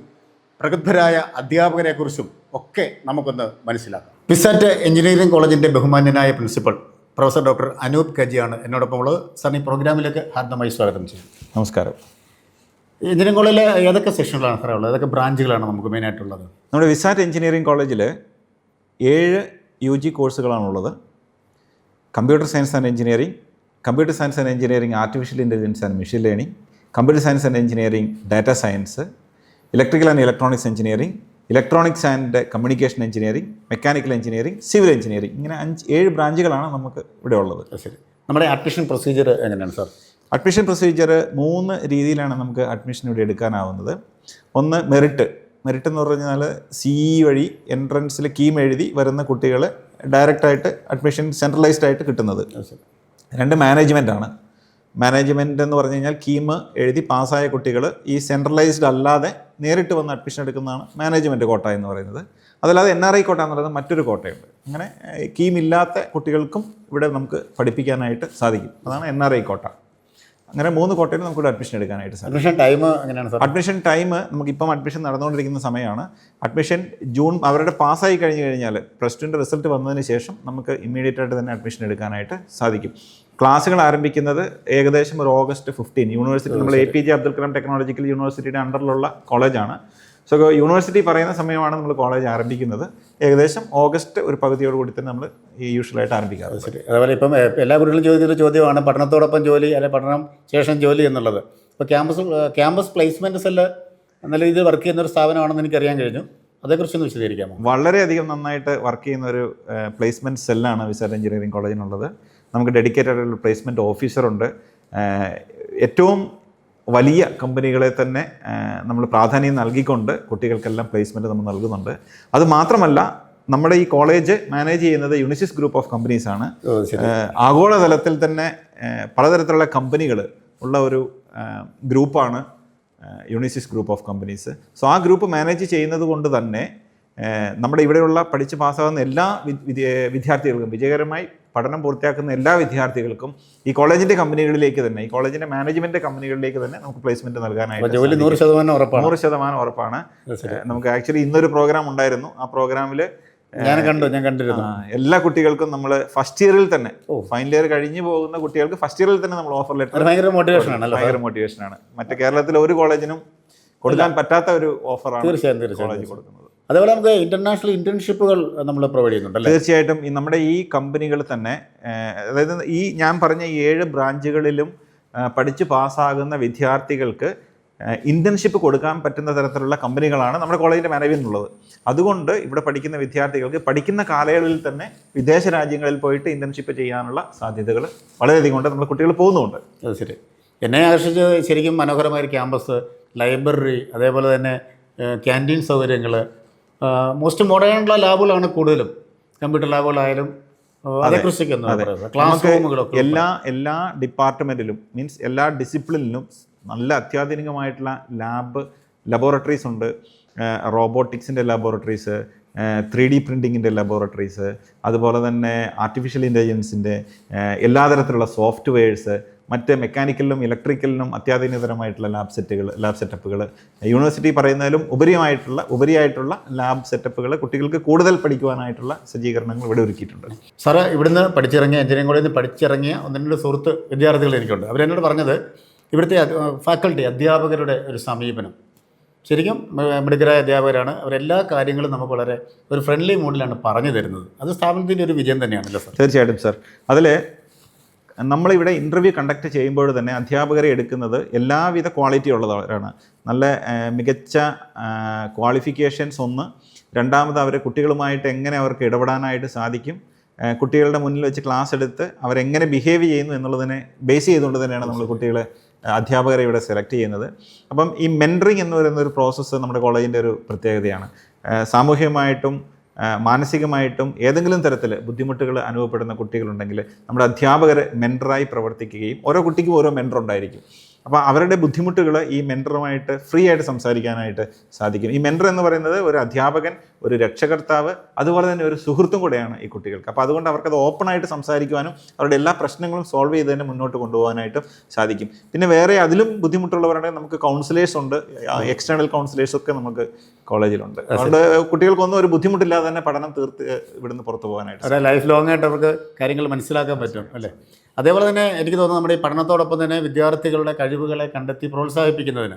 പ്രഗത്ഭരായ അധ്യാപകരെക്കുറിച്ചും ഒക്കെ നമുക്കൊന്ന് മനസ്സിലാക്കാം. വിസാറ്റ് എഞ്ചിനീയറിംഗ് കോളേജിൻ്റെ ബഹുമാന്യനായ പ്രിൻസിപ്പൽ പ്രൊഫസർ ഡോക്ടർ അനൂപ് കജിയാണ് എന്നോടൊപ്പം ഉള്ളത്. സാർ, ഈ പ്രോഗ്രാമിലേക്ക് ഹാർദമായി സ്വാഗതം ചെയ്യും. നമസ്കാരം. എഞ്ചിനീയറിംഗ് കോളേജിലെ ഏതൊക്കെ സെക്ഷനുകളാണ് സാറേ ഉള്ളത്? ഏതൊക്കെ ബ്രാഞ്ചുകളാണ് നമുക്ക് മെയിനായിട്ടുള്ളത്? നമ്മുടെ വിസാറ്റ് എഞ്ചിനീയറിംഗ് കോളേജിൽ 7 UG കോഴ്സുകളാണുള്ളത്. Computer science and engineering, computer science and engineering artificial intelligence and machine learning, computer science and engineering data science, electrical and electronics engineering, electronics and communication engineering, mechanical engineering, civil engineering, ഇങ്ങനെ 7 ബ്രാഞ്ചുകളാണ് നമുക്ക് ഇവിടെ ഉള്ളത്. ശരി. നമ്മുടെ admission procedure എങ്ങനെയാണ് sir? Admission procedure 3 രീതിയിലാണ് നമുക്ക് അഡ്മിഷൻ ഇവിടെ എടുക്കാനാവുന്നത്. ഒന്ന് മെറിറ്റ് എന്ന് പറഞ്ഞാൽ CE വഴി എൻട്രൻസിൽ കീം എഴുതി വരുന്ന കുട്ടികൾ ഡയറക്റ്റായിട്ട് അഡ്മിഷൻ സെൻട്രലൈസ്ഡ് ആയിട്ട് കിട്ടുന്നത്. 2 മാനേജ്മെൻറ്റാണ്. മാനേജ്മെൻറ്റ് എന്ന് പറഞ്ഞു കഴിഞ്ഞാൽ കീം എഴുതി പാസ്സായ കുട്ടികൾ ഈ സെൻട്രലൈസ്ഡ് അല്ലാതെ നേരിട്ട് വന്ന് അഡ്മിഷൻ എടുക്കുന്നതാണ് മാനേജ്മെൻറ്റ് കോട്ട എന്ന് പറയുന്നത്. അതല്ലാതെ NRI കോട്ട എന്ന് പറയുന്നത് മറ്റൊരു കോട്ടയുണ്ട്. അങ്ങനെ കീം ഇല്ലാത്ത കുട്ടികൾക്കും ഇവിടെ നമുക്ക് പഠിപ്പിക്കാനായിട്ട് സാധിക്കും. അതാണ് NRI കോട്ട. അങ്ങനെ 3 കോട്ടയിൽ നമുക്കിവിടെ അഡ്മിഷൻ എടുക്കാനായിട്ട് സാധിക്കും. അഡ്മിഷൻ ടൈം എങ്ങനെയാണ് സാർ? അഡ്മിഷൻ ടൈം നമുക്കിപ്പം അഡ്മിഷൻ നടന്നുകൊണ്ടിരിക്കുന്ന സമയമാണ്. അഡ്മിഷൻ ജൂൺ അവരുടെ പാസ്സായി കഴിഞ്ഞ് കഴിഞ്ഞാൽ +2ൻ്റെ റിസൾട്ട് വന്നതിന് ശേഷം നമുക്ക് ഇമ്മീഡിയറ്റ് ആയിട്ട് തന്നെ അഡ്മിഷൻ എടുക്കാനായിട്ട് സാധിക്കും. ക്ലാസ്സുകൾ ആരംഭിക്കുന്നത് ഏകദേശം ഒരു ഓഗസ്റ്റ് 15. യൂണിവേഴ്സിറ്റി നമ്മൾ APJ അബ്ദുൽ കലാം ടെക്നോളജിക്കൽ യൂണിവേഴ്സിറ്റിയുടെ അണ്ടറിലുള്ള കോളേജാണ്. സോ യൂണിവേഴ്സിറ്റി പറയുന്ന സമയമാണ് നമ്മൾ കോളേജ് ആരംഭിക്കുന്നത്. ഏകദേശം ഓഗസ്റ്റ് ഒരു പകുതിയോട് കൂടി തന്നെ നമ്മൾ യൂഷ്വലായിട്ട് ആരംഭിക്കാറ്. ശരി. അതുപോലെ ഇപ്പം എല്ലാ കുട്ടികളും ചോദിക്കുന്ന ചോദ്യമാണ് പഠനത്തോടൊപ്പം ജോലി അല്ലെ പഠനം ശേഷം ജോലി എന്നുള്ളത്. ഇപ്പോൾ ക്യാമ്പസ് പ്ലേസ്മെൻറ്റ് സെല്ല് നല്ല രീതിയിൽ വർക്ക് ചെയ്യുന്ന ഒരു സ്ഥാപനമാണെന്ന് എനിക്കറിയാൻ കഴിഞ്ഞു. അതേക്കുറിച്ചൊന്ന് വിശദീകരിക്കാമോ? വളരെയധികം നന്നായിട്ട് വർക്ക് ചെയ്യുന്ന ഒരു പ്ലേസ്മെൻറ്റ് സെല്ലാണ് വിസാറ്റ് എഞ്ചിനീയറിംഗ് കോളേജിനുള്ളത്. നമുക്ക് ഡെഡിക്കേറ്റഡ് ഒരു പ്ലേസ്മെൻറ്റ് ഓഫീസറുണ്ട്. ഏറ്റവും വലിയ കമ്പനികളെ തന്നെ നമ്മൾ പ്രാധാന്യം നൽകിക്കൊണ്ട് കുട്ടികൾക്കെല്ലാം പ്ലേസ്മെൻറ്റ് നമ്മൾ നൽകുന്നുണ്ട്. അതുമാത്രമല്ല നമ്മുടെ ഈ കോളേജ് മാനേജ് ചെയ്യുന്നത് യൂണിസിസ് ഗ്രൂപ്പ് ഓഫ് കമ്പനീസാണ്. ആഗോളതലത്തിൽ തന്നെ പലതരത്തിലുള്ള കമ്പനികൾ ഉള്ള ഒരു ഗ്രൂപ്പാണ് യൂണിസിസ് ഗ്രൂപ്പ് ഓഫ് കമ്പനീസ്. സോ ആ ഗ്രൂപ്പ് മാനേജ് ചെയ്യുന്നത് കൊണ്ട് തന്നെ നമ്മുടെ ഇവിടെയുള്ള പഠിച്ച് പാസ്സാകുന്ന എല്ലാ വിദ്യാർത്ഥികൾക്കും, വിജയകരമായി പഠനം പൂർത്തിയാക്കുന്ന എല്ലാ വിദ്യാർത്ഥികൾക്കും ഈ കോളേജിൻ്റെ കമ്പനികളിലേക്ക് തന്നെ, ഈ കോളേജിൻ്റെ മാനേജ്മെൻറ്റ് കമ്പനികളിലേക്ക് തന്നെ നമുക്ക് പ്ലേസ്മെൻറ്റ് നൽകാനായിട്ട് 100% ഉറപ്പാണ്. നമുക്ക് ആക്ച്വലി ഇന്നൊരു പ്രോഗ്രാം ഉണ്ടായിരുന്നു. ആ പ്രോഗ്രാമിൽ ഞാൻ കണ്ടിരുന്നു. എല്ലാ കുട്ടികൾക്കും നമ്മൾ ഫസ്റ്റ് ഇയറിൽ തന്നെ, ഫൈനൽ ഇയർ കഴിഞ്ഞ് പോകുന്ന കുട്ടികൾക്ക് ഫസ്റ്റ് ഇയറിൽ തന്നെ നമ്മൾ ഓഫർ ലെറ്റർ, ഭയങ്കര മോട്ടിവേഷനാണ്. മറ്റു കേരളത്തിലെ ഒരു കോളേജിനും കൊടുക്കാൻ പറ്റാത്ത ഒരു ഓഫറാണ് കോളേജ് കൊടുക്കുന്നത്. അതേപോലെ നമുക്ക് ഇന്റർനാഷണൽ ഇന്റേൺഷിപ്പുകൾ നമ്മൾ പ്രൊവൈഡ് ചെയ്യുന്നുണ്ട്. തീർച്ചയായിട്ടും നമ്മുടെ ഈ കമ്പനികൾ തന്നെ, അതായത് ഈ ഞാൻ പറഞ്ഞ 7 ബ്രാഞ്ചുകളിലും പഠിച്ച് പാസ്സാകുന്ന വിദ്യാർത്ഥികൾക്ക് ഇന്റേൺഷിപ്പ് കൊടുക്കാൻ പറ്റുന്ന തരത്തിലുള്ള കമ്പനികളാണ് നമ്മുടെ കോളേജിൻ്റെ മാനേജ്മെൻറ്റിനുള്ളത്. അതുകൊണ്ട് ഇവിടെ പഠിക്കുന്ന വിദ്യാർത്ഥികൾക്ക് പഠിക്കുന്ന കാലയളവിൽ തന്നെ വിദേശ രാജ്യങ്ങളിൽ പോയിട്ട് ഇന്റേൺഷിപ്പ് ചെയ്യാനുള്ള സാധ്യതകൾ വളരെയധികം ഉണ്ട്. നമ്മുടെ കുട്ടികൾ പോകുന്നുമുണ്ട്. അത് ശരി. എന്നെ ആകർഷിച്ചത് ശരിക്കും മനോഹരമായൊരു ക്യാമ്പസ്, ലൈബ്രറി, അതേപോലെ തന്നെ ക്യാൻറ്റീൻ സൗകര്യങ്ങൾ, മോസ്റ്റ് മോഡേൺ ആയിട്ടുള്ള ലാബുകളാണ് കൂടുതലും. കമ്പ്യൂട്ടർ ലാബുകളായാലും ക്ലാസ് റൂമുകളൊക്കെ എല്ലാ ഡിപ്പാർട്ട്മെൻറ്റിലും, മീൻസ് എല്ലാ ഡിസിപ്ലിനിലും നല്ല അത്യാധുനികമായിട്ടുള്ള ലബോറട്ടറീസ് ഉണ്ട്. റോബോട്ടിക്സിൻ്റെ ലബോറട്ടറീസ്, 3D പ്രിൻറ്റിങ്ങിൻ്റെ ലബോറട്ടറീസ്, അതുപോലെ തന്നെ ആർട്ടിഫിഷ്യൽ ഇൻ്റലിജൻസിൻ്റെ എല്ലാ തരത്തിലുള്ള സോഫ്റ്റ്വെയർസ്, മറ്റ് മെക്കാനിക്കലിനും ഇലക്ട്രിക്കലിനും അത്യാധുനികതരമായിട്ടുള്ള ലാബ് സെറ്റപ്പുകൾ, യൂണിവേഴ്സിറ്റി പറയുന്നതിലും ഉപരിയായിട്ടുള്ള ലാബ് സെറ്റപ്പുകൾ, കുട്ടികൾക്ക് കൂടുതൽ പഠിക്കുവാനായിട്ടുള്ള സജ്ജീകരണങ്ങൾ ഇവിടെ ഒരുക്കിയിട്ടുണ്ട്. സാറ് ഇവിടുന്ന് പഠിച്ചിറങ്ങിയ, എഞ്ചിനീയറിംഗ് കോളേജിൽ നിന്ന് പഠിച്ചിറങ്ങിയ 1-2 സുഹൃത്ത് വിദ്യാർത്ഥികൾ എനിക്കുണ്ട്. അവരെന്നോട് പറഞ്ഞത് ഇവിടുത്തെ ഫാക്കൽറ്റി, അധ്യാപകരുടെ ഒരു സമീപനം ശരിക്കും മിടുക്കരായ അധ്യാപകരാണ്. അവരെല്ലാ കാര്യങ്ങളും നമുക്ക് വളരെ ഒരു ഫ്രണ്ട്ലി മൂഡിലാണ് പറഞ്ഞു തരുന്നത്. അത് സ്ഥാപനത്തിൻ്റെ ഒരു വിജയം തന്നെയാണല്ലോ സാർ? തീർച്ചയായിട്ടും സാർ. അതിൽ നമ്മളിവിടെ ഇൻ്റർവ്യൂ കണ്ടക്ട് ചെയ്യുമ്പോൾ തന്നെ അധ്യാപകരെ എടുക്കുന്നത് എല്ലാവിധ ക്വാളിറ്റി ഉള്ളവരാണ്. നല്ല മികച്ച ക്വാളിഫിക്കേഷൻസ് ഒന്ന്. രണ്ടാമത് അവരെ കുട്ടികളുമായിട്ട് എങ്ങനെ അവർക്ക് ഇടപെടാനായിട്ട് സാധിക്കും, കുട്ടികളുടെ മുന്നിൽ വെച്ച് ക്ലാസ് എടുത്ത് അവരെങ്ങനെ ബിഹേവ് ചെയ്യുന്നു എന്നുള്ളതിനെ ബേസ് ചെയ്തുകൊണ്ട് തന്നെയാണ് നമ്മൾ കുട്ടികളെ, അധ്യാപകരെ ഇവിടെ സെലക്ട് ചെയ്യുന്നത്. അപ്പം ഈ മെൻറ്ററിങ് എന്ന് പറയുന്നൊരു പ്രോസസ്സ് നമ്മുടെ കോളേജിൻ്റെ ഒരു പ്രത്യേകതയാണ്. സാമൂഹികമായിട്ടും മാനസികമായിട്ടും ഏതെങ്കിലും തരത്തിൽ ബുദ്ധിമുട്ടുകൾ അനുഭവപ്പെടുന്ന കുട്ടികളുണ്ടെങ്കിൽ നമ്മുടെ അധ്യാപകർ മെൻറ്ററായി പ്രവർത്തിക്കുകയും ഓരോ കുട്ടിക്കും ഓരോ മെൻറ്റർ ഉണ്ടായിരിക്കും. അപ്പോൾ അവരുടെ ബുദ്ധിമുട്ടുകൾ ഈ മെൻറ്ററുമായിട്ട് ഫ്രീ ആയിട്ട് സംസാരിക്കാനായിട്ട് സാധിക്കും. ഈ മെൻറ്റർ എന്ന് പറയുന്നത് ഒരു അധ്യാപകൻ, ഒരു രക്ഷകർത്താവ്, അതുപോലെ തന്നെ ഒരു സുഹൃത്തും കൂടെയാണ് ഈ കുട്ടികൾക്ക്. അപ്പോൾ അതുകൊണ്ട് അവർക്കത് ഓപ്പണായിട്ട് സംസാരിക്കുവാനും അവരുടെ എല്ലാ പ്രശ്നങ്ങളും സോൾവ് ചെയ്ത് തന്നെ മുന്നോട്ട് കൊണ്ടുപോകാനായിട്ടും സാധിക്കും. പിന്നെ വേറെ അതിലും ബുദ്ധിമുട്ടുള്ളവരുണ്ടെങ്കിൽ നമുക്ക് കൗൺസിലേഴ്സ് ഉണ്ട്, എക്സ്റ്റേണൽ കൗൺസിലേഴ്സൊക്കെ നമുക്ക് കോളേജിലുണ്ട്. അതുകൊണ്ട് കുട്ടികൾക്കൊന്നും ഒരു ബുദ്ധിമുട്ടില്ലാതെ തന്നെ പഠനം തീർത്ത് ഇവിടുന്ന് പുറത്തു പോകാനായിട്ട് ലൈഫ് ലോങ് ആയിട്ട് അവർക്ക് കാര്യങ്ങൾ മനസ്സിലാക്കാൻ പറ്റും അല്ലേ? അതേപോലെ തന്നെ എനിക്ക് തോന്നുന്നു നമ്മുടെ ഈ പഠനത്തോടൊപ്പം തന്നെ വിദ്യാർത്ഥികളുടെ കഴിവുകളെ കണ്ടെത്തി പ്രോത്സാഹിപ്പിക്കുന്നതിന്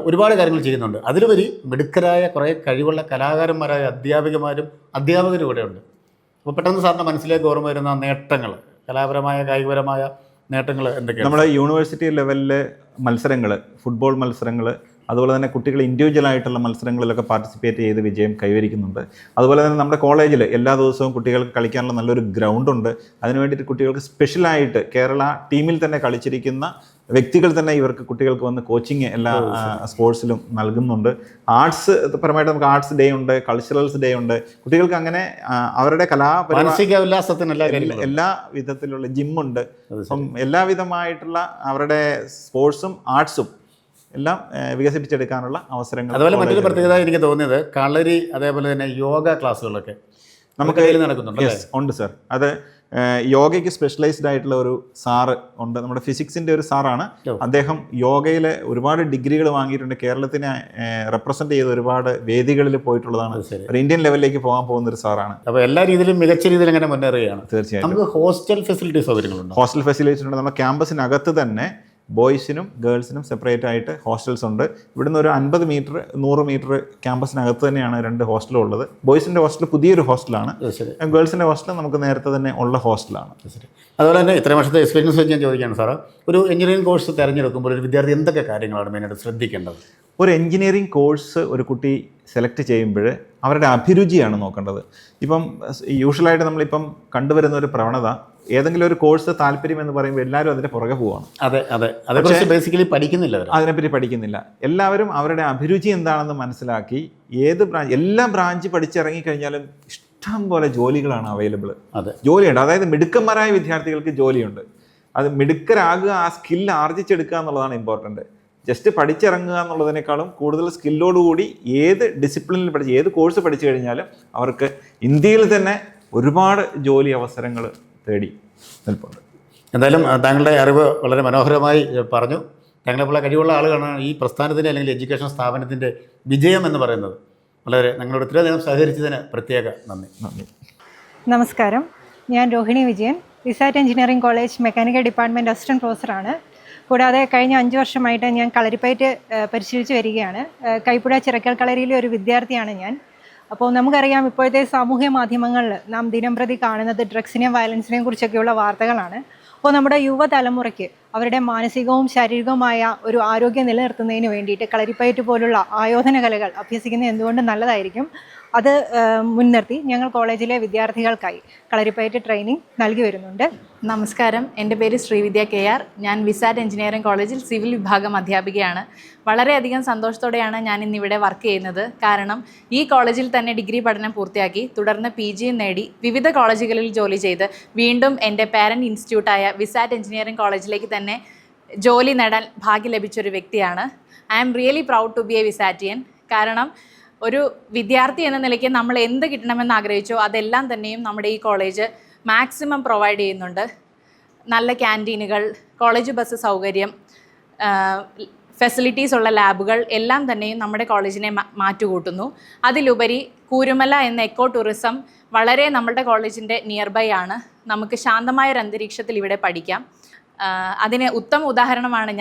ഒരുപാട് കാര്യങ്ങൾ ചെയ്യുന്നുണ്ട്. അതിലുപരി മിടുക്കരായ കുറേ കഴിവുള്ള കലാകാരന്മാരായ അധ്യാപകരും ഇവിടെ ഉണ്ട്. അപ്പോൾ പെട്ടെന്ന് സാറിൻ്റെ മനസ്സിലേക്ക് ഓർമ്മ വരുന്ന നേട്ടങ്ങൾ, കലാപരമായ കായികപരമായ നേട്ടങ്ങൾ എന്തൊക്കെയാണ്? നമ്മുടെ യൂണിവേഴ്സിറ്റി ലെവലിലെ മത്സരങ്ങൾ, ഫുട്ബോൾ മത്സരങ്ങൾ, അതുപോലെ തന്നെ കുട്ടികൾ ഇൻഡിവിജ്വലായിട്ടുള്ള മത്സരങ്ങളിലൊക്കെ പാർട്ടിസിപ്പേറ്റ് ചെയ്ത് വിജയം കൈവരിക്കുന്നുണ്ട്. അതുപോലെ തന്നെ നമ്മുടെ കോളേജിൽ എല്ലാ ദിവസവും കുട്ടികൾക്ക് കളിക്കാനുള്ള നല്ലൊരു ഗ്രൗണ്ടുണ്ട്. അതിന് വേണ്ടിയിട്ട് കുട്ടികൾക്ക് സ്പെഷ്യലായിട്ട് കേരള ടീമിൽ തന്നെ കളിച്ചിരിക്കുന്ന വ്യക്തികൾ തന്നെ കുട്ടികൾക്ക് വന്ന് കോച്ചിങ് എല്ലാ സ്പോർട്സിലും നൽകുന്നുണ്ട്. ആർട്സ് പരമായിട്ട് നമുക്ക് ആർട്സ് ഡേ ഉണ്ട്, കൾച്ചറൽസ് ഡേ ഉണ്ട്. കുട്ടികൾക്ക് അങ്ങനെ അവരുടെ എല്ലാ വിധത്തിലുള്ള ജിമ്മുണ്ട്. അപ്പം എല്ലാവിധമായിട്ടുള്ള അവരുടെ സ്പോർട്സും ആർട്സും എല്ലാം വികസിപ്പിച്ചെടുക്കാനുള്ള അവസരങ്ങൾ. അതുപോലെ മറ്റൊരു പ്രത്യേകത എനിക്ക് തോന്നിയത് കളരി, അതേപോലെ തന്നെ യോഗ ക്ലാസ്സുകളൊക്കെ നമുക്ക് നടക്കുന്നുണ്ട്. ഉണ്ട് സർ. അത് യോഗയ്ക്ക് സ്പെഷ്യലൈസ്ഡ് ആയിട്ടുള്ള ഒരു സാറ് ഉണ്ട്. നമ്മുടെ ഫിസിക്സിൻ്റെ ഒരു സാറാണ് അദ്ദേഹം. യോഗയിൽ ഒരുപാട് ഡിഗ്രികൾ വാങ്ങിയിട്ടുണ്ട്. കേരളത്തിനെ റെപ്രസെൻറ്റ് ചെയ്ത് ഒരുപാട് വേദികളിൽ പോയിട്ടുള്ളതാണ്. ഒരു ഇന്ത്യൻ ലെവലിലേക്ക് പോകാൻ പോകുന്ന ഒരു സാറാണ്. അപ്പോൾ എല്ലാ രീതിയിലും മികച്ച രീതിയിൽ അങ്ങനെ മുന്നേറുകയാണ്. തീർച്ചയായും. നമുക്ക് ഹോസ്റ്റൽ ഫെസിലിറ്റി സൗകര്യങ്ങളുണ്ട്. ഹോസ്റ്റൽ ഫെസിലിറ്റീസ് ഉണ്ട്. നമ്മുടെ ക്യാമ്പസിനകത്ത് തന്നെ ബോയ്സിനും ഗേൾസിനും സെപ്പറേറ്റ് ആയിട്ട് ഹോസ്റ്റൽസ് ഉണ്ട്. ഇവിടുന്ന് ഒരു 50 മീറ്റർ 100 മീറ്റർ ക്യാമ്പസിനകത്ത് തന്നെയാണ് 2 ഹോസ്റ്റലും ഉള്ളത്. ബോയ്സിൻ്റെ ഹോസ്റ്റൽ പുതിയൊരു ഹോസ്റ്റലാണ്, ഗേൾസിൻ്റെ ഹോസ്റ്റൽ നമുക്ക് നേരത്തെ തന്നെ ഉള്ള ഹോസ്റ്റലാണ്. അതുപോലെ തന്നെ ഇത്രയും വർഷത്തെ എക്സ്പീരിയൻസ് വെച്ച് ഞാൻ ചോദിക്കുകയാണ് സാറ്, ഒരു എഞ്ചിനീയറിംഗ് കോഴ്സ് തിരഞ്ഞെടുക്കുമ്പോൾ ഒരു വിദ്യാർത്ഥി എന്തൊക്കെ കാര്യങ്ങളാണ് മെയിനായിട്ട് ശ്രദ്ധിക്കേണ്ടത്? ഒരു എഞ്ചിനീയറിംഗ് കോഴ്സ് ഒരു കുട്ടി സെലക്ട് ചെയ്യുമ്പോൾ അവരുടെ അഭിരുചിയാണ് നോക്കേണ്ടത്. ഇപ്പം യൂഷ്വലായിട്ട് നമ്മളിപ്പം കണ്ടുവരുന്ന ഒരു പ്രവണത, ഏതെങ്കിലും ഒരു കോഴ്സ് താല്പര്യം എന്ന് പറയുമ്പോൾ എല്ലാവരും അതിൻ്റെ പുറകെ പോവാണ്. അതേക്കുറിച്ച് ബേസിക്കലി പഠിക്കുന്നില്ല, അതിനെപ്പറ്റി പഠിക്കുന്നില്ല. എല്ലാവരും അവരുടെ അഭിരുചി എന്താണെന്ന് മനസ്സിലാക്കി എല്ലാ ബ്രാഞ്ച് പഠിച്ചിറങ്ങിക്കഴിഞ്ഞാലും ഇഷ്ടം പോലെ ജോലികളാണ് അവൈലബിൾ. ജോലിയുണ്ട്. അതായത് മിടുക്കന്മാരായ വിദ്യാർത്ഥികൾക്ക് ജോലിയുണ്ട്. അത് മിടുക്കരാകുക, ആ സ്കില്ല് ആർജിച്ചെടുക്കുക എന്നുള്ളതാണ് ഇമ്പോർട്ടൻറ്റ്. ജസ്റ്റ് പഠിച്ചിറങ്ങുക എന്നുള്ളതിനേക്കാളും കൂടുതൽ സ്കില്ലോടുകൂടി ഏത് ഡിസിപ്ലിനിൽ ഏത് കോഴ്സ് പഠിച്ചു കഴിഞ്ഞാലും അവർക്ക് ഇന്ത്യയിൽ തന്നെ ഒരുപാട് ജോലി അവസരങ്ങൾ തേടി നിൽപ്പുണ്ട്. എന്തായാലും താങ്കളുടെ അറിവ് വളരെ മനോഹരമായി പറഞ്ഞു. താങ്കളെപ്പോലുള്ള കഴിവുള്ള ആളുകളാണ് ഈ പ്രസ്ഥാനത്തിൻ്റെ അല്ലെങ്കിൽ എഡ്യൂക്കേഷൻ സ്ഥാപനത്തിൻ്റെ വിജയം എന്ന് പറയുന്നത്. വളരെ ഞങ്ങളോട് ഇത്രയും നേരം സഹകരിച്ചതിന് പ്രത്യേക നന്ദി. നമസ്കാരം, ഞാൻ Rohini Vijayan, Vsat engineering college mechanical department assistant പ്രൊഫസറാണ്. കൂടാതെ കഴിഞ്ഞ 5 വർഷമായിട്ട് ഞാൻ കളരിപ്പയറ്റ് പരിശീലിച്ച് വരികയാണ്. കൈപ്പുഴ ചിറക്കൽ കളരിയിലെ ഒരു വിദ്യാർത്ഥിയാണ് ഞാൻ. അപ്പോൾ നമുക്കറിയാം, ഇപ്പോഴത്തെ സാമൂഹ്യ മാധ്യമങ്ങളിൽ നാം ദിനംപ്രതി കാണുന്നത് ഡ്രഗ്സിനെയും വയലൻസിനെയും കുറിച്ചൊക്കെയുള്ള വാർത്തകളാണ്. അപ്പോൾ നമ്മുടെ യുവതലമുറയ്ക്ക് അവരുടെ മാനസികവും ശാരീരികവുമായ ഒരു ആരോഗ്യം നിലനിർത്തുന്നതിന് വേണ്ടിയിട്ട് കളരിപ്പയറ്റ് പോലുള്ള ആയോധന കലകൾ അഭ്യസിക്കുന്നത് എന്തുകൊണ്ട് നല്ലതായിരിക്കും. അത് മുൻനിർത്തി ഞങ്ങൾ കോളേജിലെ വിദ്യാർത്ഥികൾക്കായി കളരിപ്പയറ്റ് ട്രെയിനിങ് നൽകി വരുന്നുണ്ട്. നമസ്കാരം, എൻ്റെ പേര് ശ്രീവിദ്യ KR. ഞാൻ വിസാറ്റ് എഞ്ചിനീയറിംഗ് കോളേജിൽ സിവിൽ വിഭാഗം അധ്യാപികയാണ്. വളരെയധികം സന്തോഷത്തോടെയാണ് ഞാൻ ഇന്നിവിടെ വർക്ക് ചെയ്യുന്നത്. കാരണം ഈ കോളേജിൽ തന്നെ ഡിഗ്രി പഠനം പൂർത്തിയാക്കി തുടർന്ന് PG നേടി വിവിധ കോളേജുകളിൽ ജോലി ചെയ്ത് വീണ്ടും എൻ്റെ പാരൻറ്റ് ഇൻസ്റ്റിറ്റ്യൂട്ടായ വിസാറ്റ് എഞ്ചിനീയറിംഗ് കോളേജിലേക്ക് തന്നെ ജോലി നേടാൻ ഭാഗ്യം ലഭിച്ചൊരു വ്യക്തിയാണ്. I am really proud to be a വിസാറ്റിയൻ. കാരണം ഒരു വിദ്യാർത്ഥി എന്ന നിലയ്ക്ക് നമ്മൾ എന്ത് കിട്ടണമെന്ന് ആഗ്രഹിച്ചോ അതെല്ലാം തന്നെയും നമ്മുടെ ഈ കോളേജ് മാക്സിമം പ്രൊവൈഡ് ചെയ്യുന്നുണ്ട്. നല്ല ക്യാൻറ്റീനുകൾ, കോളേജ് ബസ് സൗകര്യം, ഫെസിലിറ്റീസ് ഉള്ള ലാബുകൾ എല്ലാം തന്നെയും നമ്മുടെ കോളേജിനെ മാറ്റുകൂട്ടുന്നു. അതിലുപരി കൂരുമല എന്ന എക്കോ ടൂറിസം വളരെ നമ്മുടെ കോളേജിൻ്റെ നിയർ ബൈ ആണ്. നമുക്ക് ശാന്തമായൊരു അന്തരീക്ഷത്തിൽ ഇവിടെ പഠിക്കാം. അതിന് ഉത്തമ ഉദാഹരണമാണ്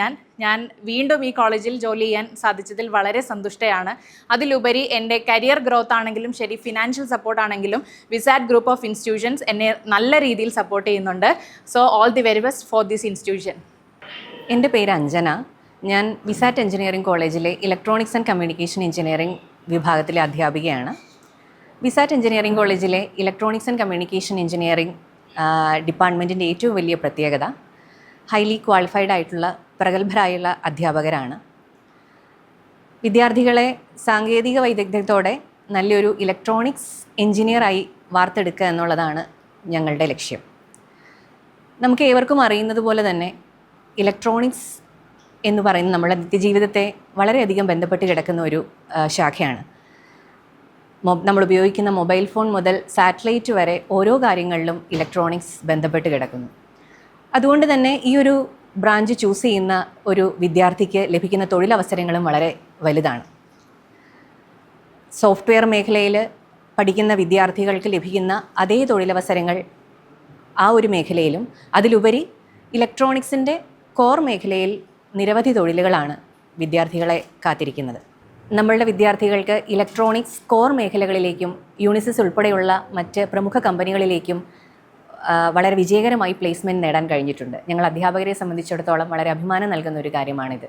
ഞാൻ വീണ്ടും ഈ കോളേജിൽ ജോലി ചെയ്യാൻ സാധിച്ചതിൽ വളരെ സന്തുഷ്ടയാണ്. അതിലുപരി എൻ്റെ കരിയർ ഗ്രോത്ത് ആണെങ്കിലും ശരി, ഫിനാൻഷ്യൽ സപ്പോർട്ടാണെങ്കിലും വിസാറ്റ് ഗ്രൂപ്പ് ഓഫ് ഇൻസ്റ്റിറ്റ്യൂഷൻസ് എന്നെ നല്ല രീതിയിൽ സപ്പോർട്ട് ചെയ്യുന്നുണ്ട്. So all the very best for this institution. എൻ്റെ പേര് അഞ്ജന. ഞാൻ വിസാറ്റ് എഞ്ചിനീയറിംഗ് കോളേജിലെ ഇലക്ട്രോണിക്സ് ആൻഡ് കമ്മ്യൂണിക്കേഷൻ എഞ്ചിനീയറിംഗ് വിഭാഗത്തിലെ അധ്യാപികയാണ്. വിസാറ്റ് എഞ്ചിനീയറിംഗ് കോളേജിലെ ഇലക്ട്രോണിക്സ് ആൻഡ് കമ്മ്യൂണിക്കേഷൻ എഞ്ചിനീയറിംഗ് ഡിപ്പാർട്ട്മെൻറ്റിൻ്റെ ഏറ്റവും വലിയ പ്രത്യേകത ഹൈലി ക്വാളിഫൈഡ് ആയിട്ടുള്ള പ്രഗത്ഭരായുള്ള അധ്യാപകരാണ്. വിദ്യാർത്ഥികളെ സാങ്കേതിക വൈദഗ്ധ്യത്തോടെ നല്ലൊരു ഇലക്ട്രോണിക്സ് എഞ്ചിനീയറായി വാർത്തെടുക്കുക എന്നുള്ളതാണ് ഞങ്ങളുടെ ലക്ഷ്യം. നമുക്ക് ഏവർക്കും അറിയുന്നത് പോലെ തന്നെ ഇലക്ട്രോണിക്സ് എന്ന് പറയുന്നത് നമ്മുടെ നിത്യജീവിതത്തെ വളരെയധികം ബന്ധപ്പെട്ട് കിടക്കുന്ന ഒരു ശാഖയാണ്. നമ്മൾ ഉപയോഗിക്കുന്ന മൊബൈൽ ഫോൺ മുതൽ സാറ്റലൈറ്റ് വരെ ഓരോ കാര്യങ്ങളിലും ഇലക്ട്രോണിക്സ് ബന്ധപ്പെട്ട് കിടക്കുന്നു. അതുകൊണ്ട് തന്നെ ഈ ഒരു ബ്രാഞ്ച് ചൂസ് ചെയ്യുന്ന ഒരു വിദ്യാർത്ഥിക്ക് ലഭിക്കുന്ന തൊഴിലവസരങ്ങളും വളരെ വലുതാണ്. സോഫ്റ്റ്വെയർ മേഖലയിൽ പഠിക്കുന്ന വിദ്യാർത്ഥികൾക്ക് ലഭിക്കുന്ന അതേ തൊഴിലവസരങ്ങൾ ആ ഒരു മേഖലയിലും, അതിലുപരി ഇലക്ട്രോണിക്സിൻ്റെ കോർ മേഖലയിൽ നിരവധി തൊഴിലുകളാണ് വിദ്യാർത്ഥികളെ കാത്തിരിക്കുന്നത്. നമ്മളുടെ വിദ്യാർത്ഥികൾക്ക് ഇലക്ട്രോണിക്സ് കോർ മേഖലകളിലേക്കും യൂണിസിസ് ഉൾപ്പെടെയുള്ള മറ്റ് പ്രമുഖ കമ്പനികളിലേക്കും വളരെ വിജയകരമായി പ്ലേസ്മെൻറ്റ് നേടാൻ കഴിഞ്ഞിട്ടുണ്ട്. ഞങ്ങൾ അധ്യാപകരെ സംബന്ധിച്ചിടത്തോളം വളരെ അഭിമാനം നൽകുന്ന ഒരു കാര്യമാണിത്.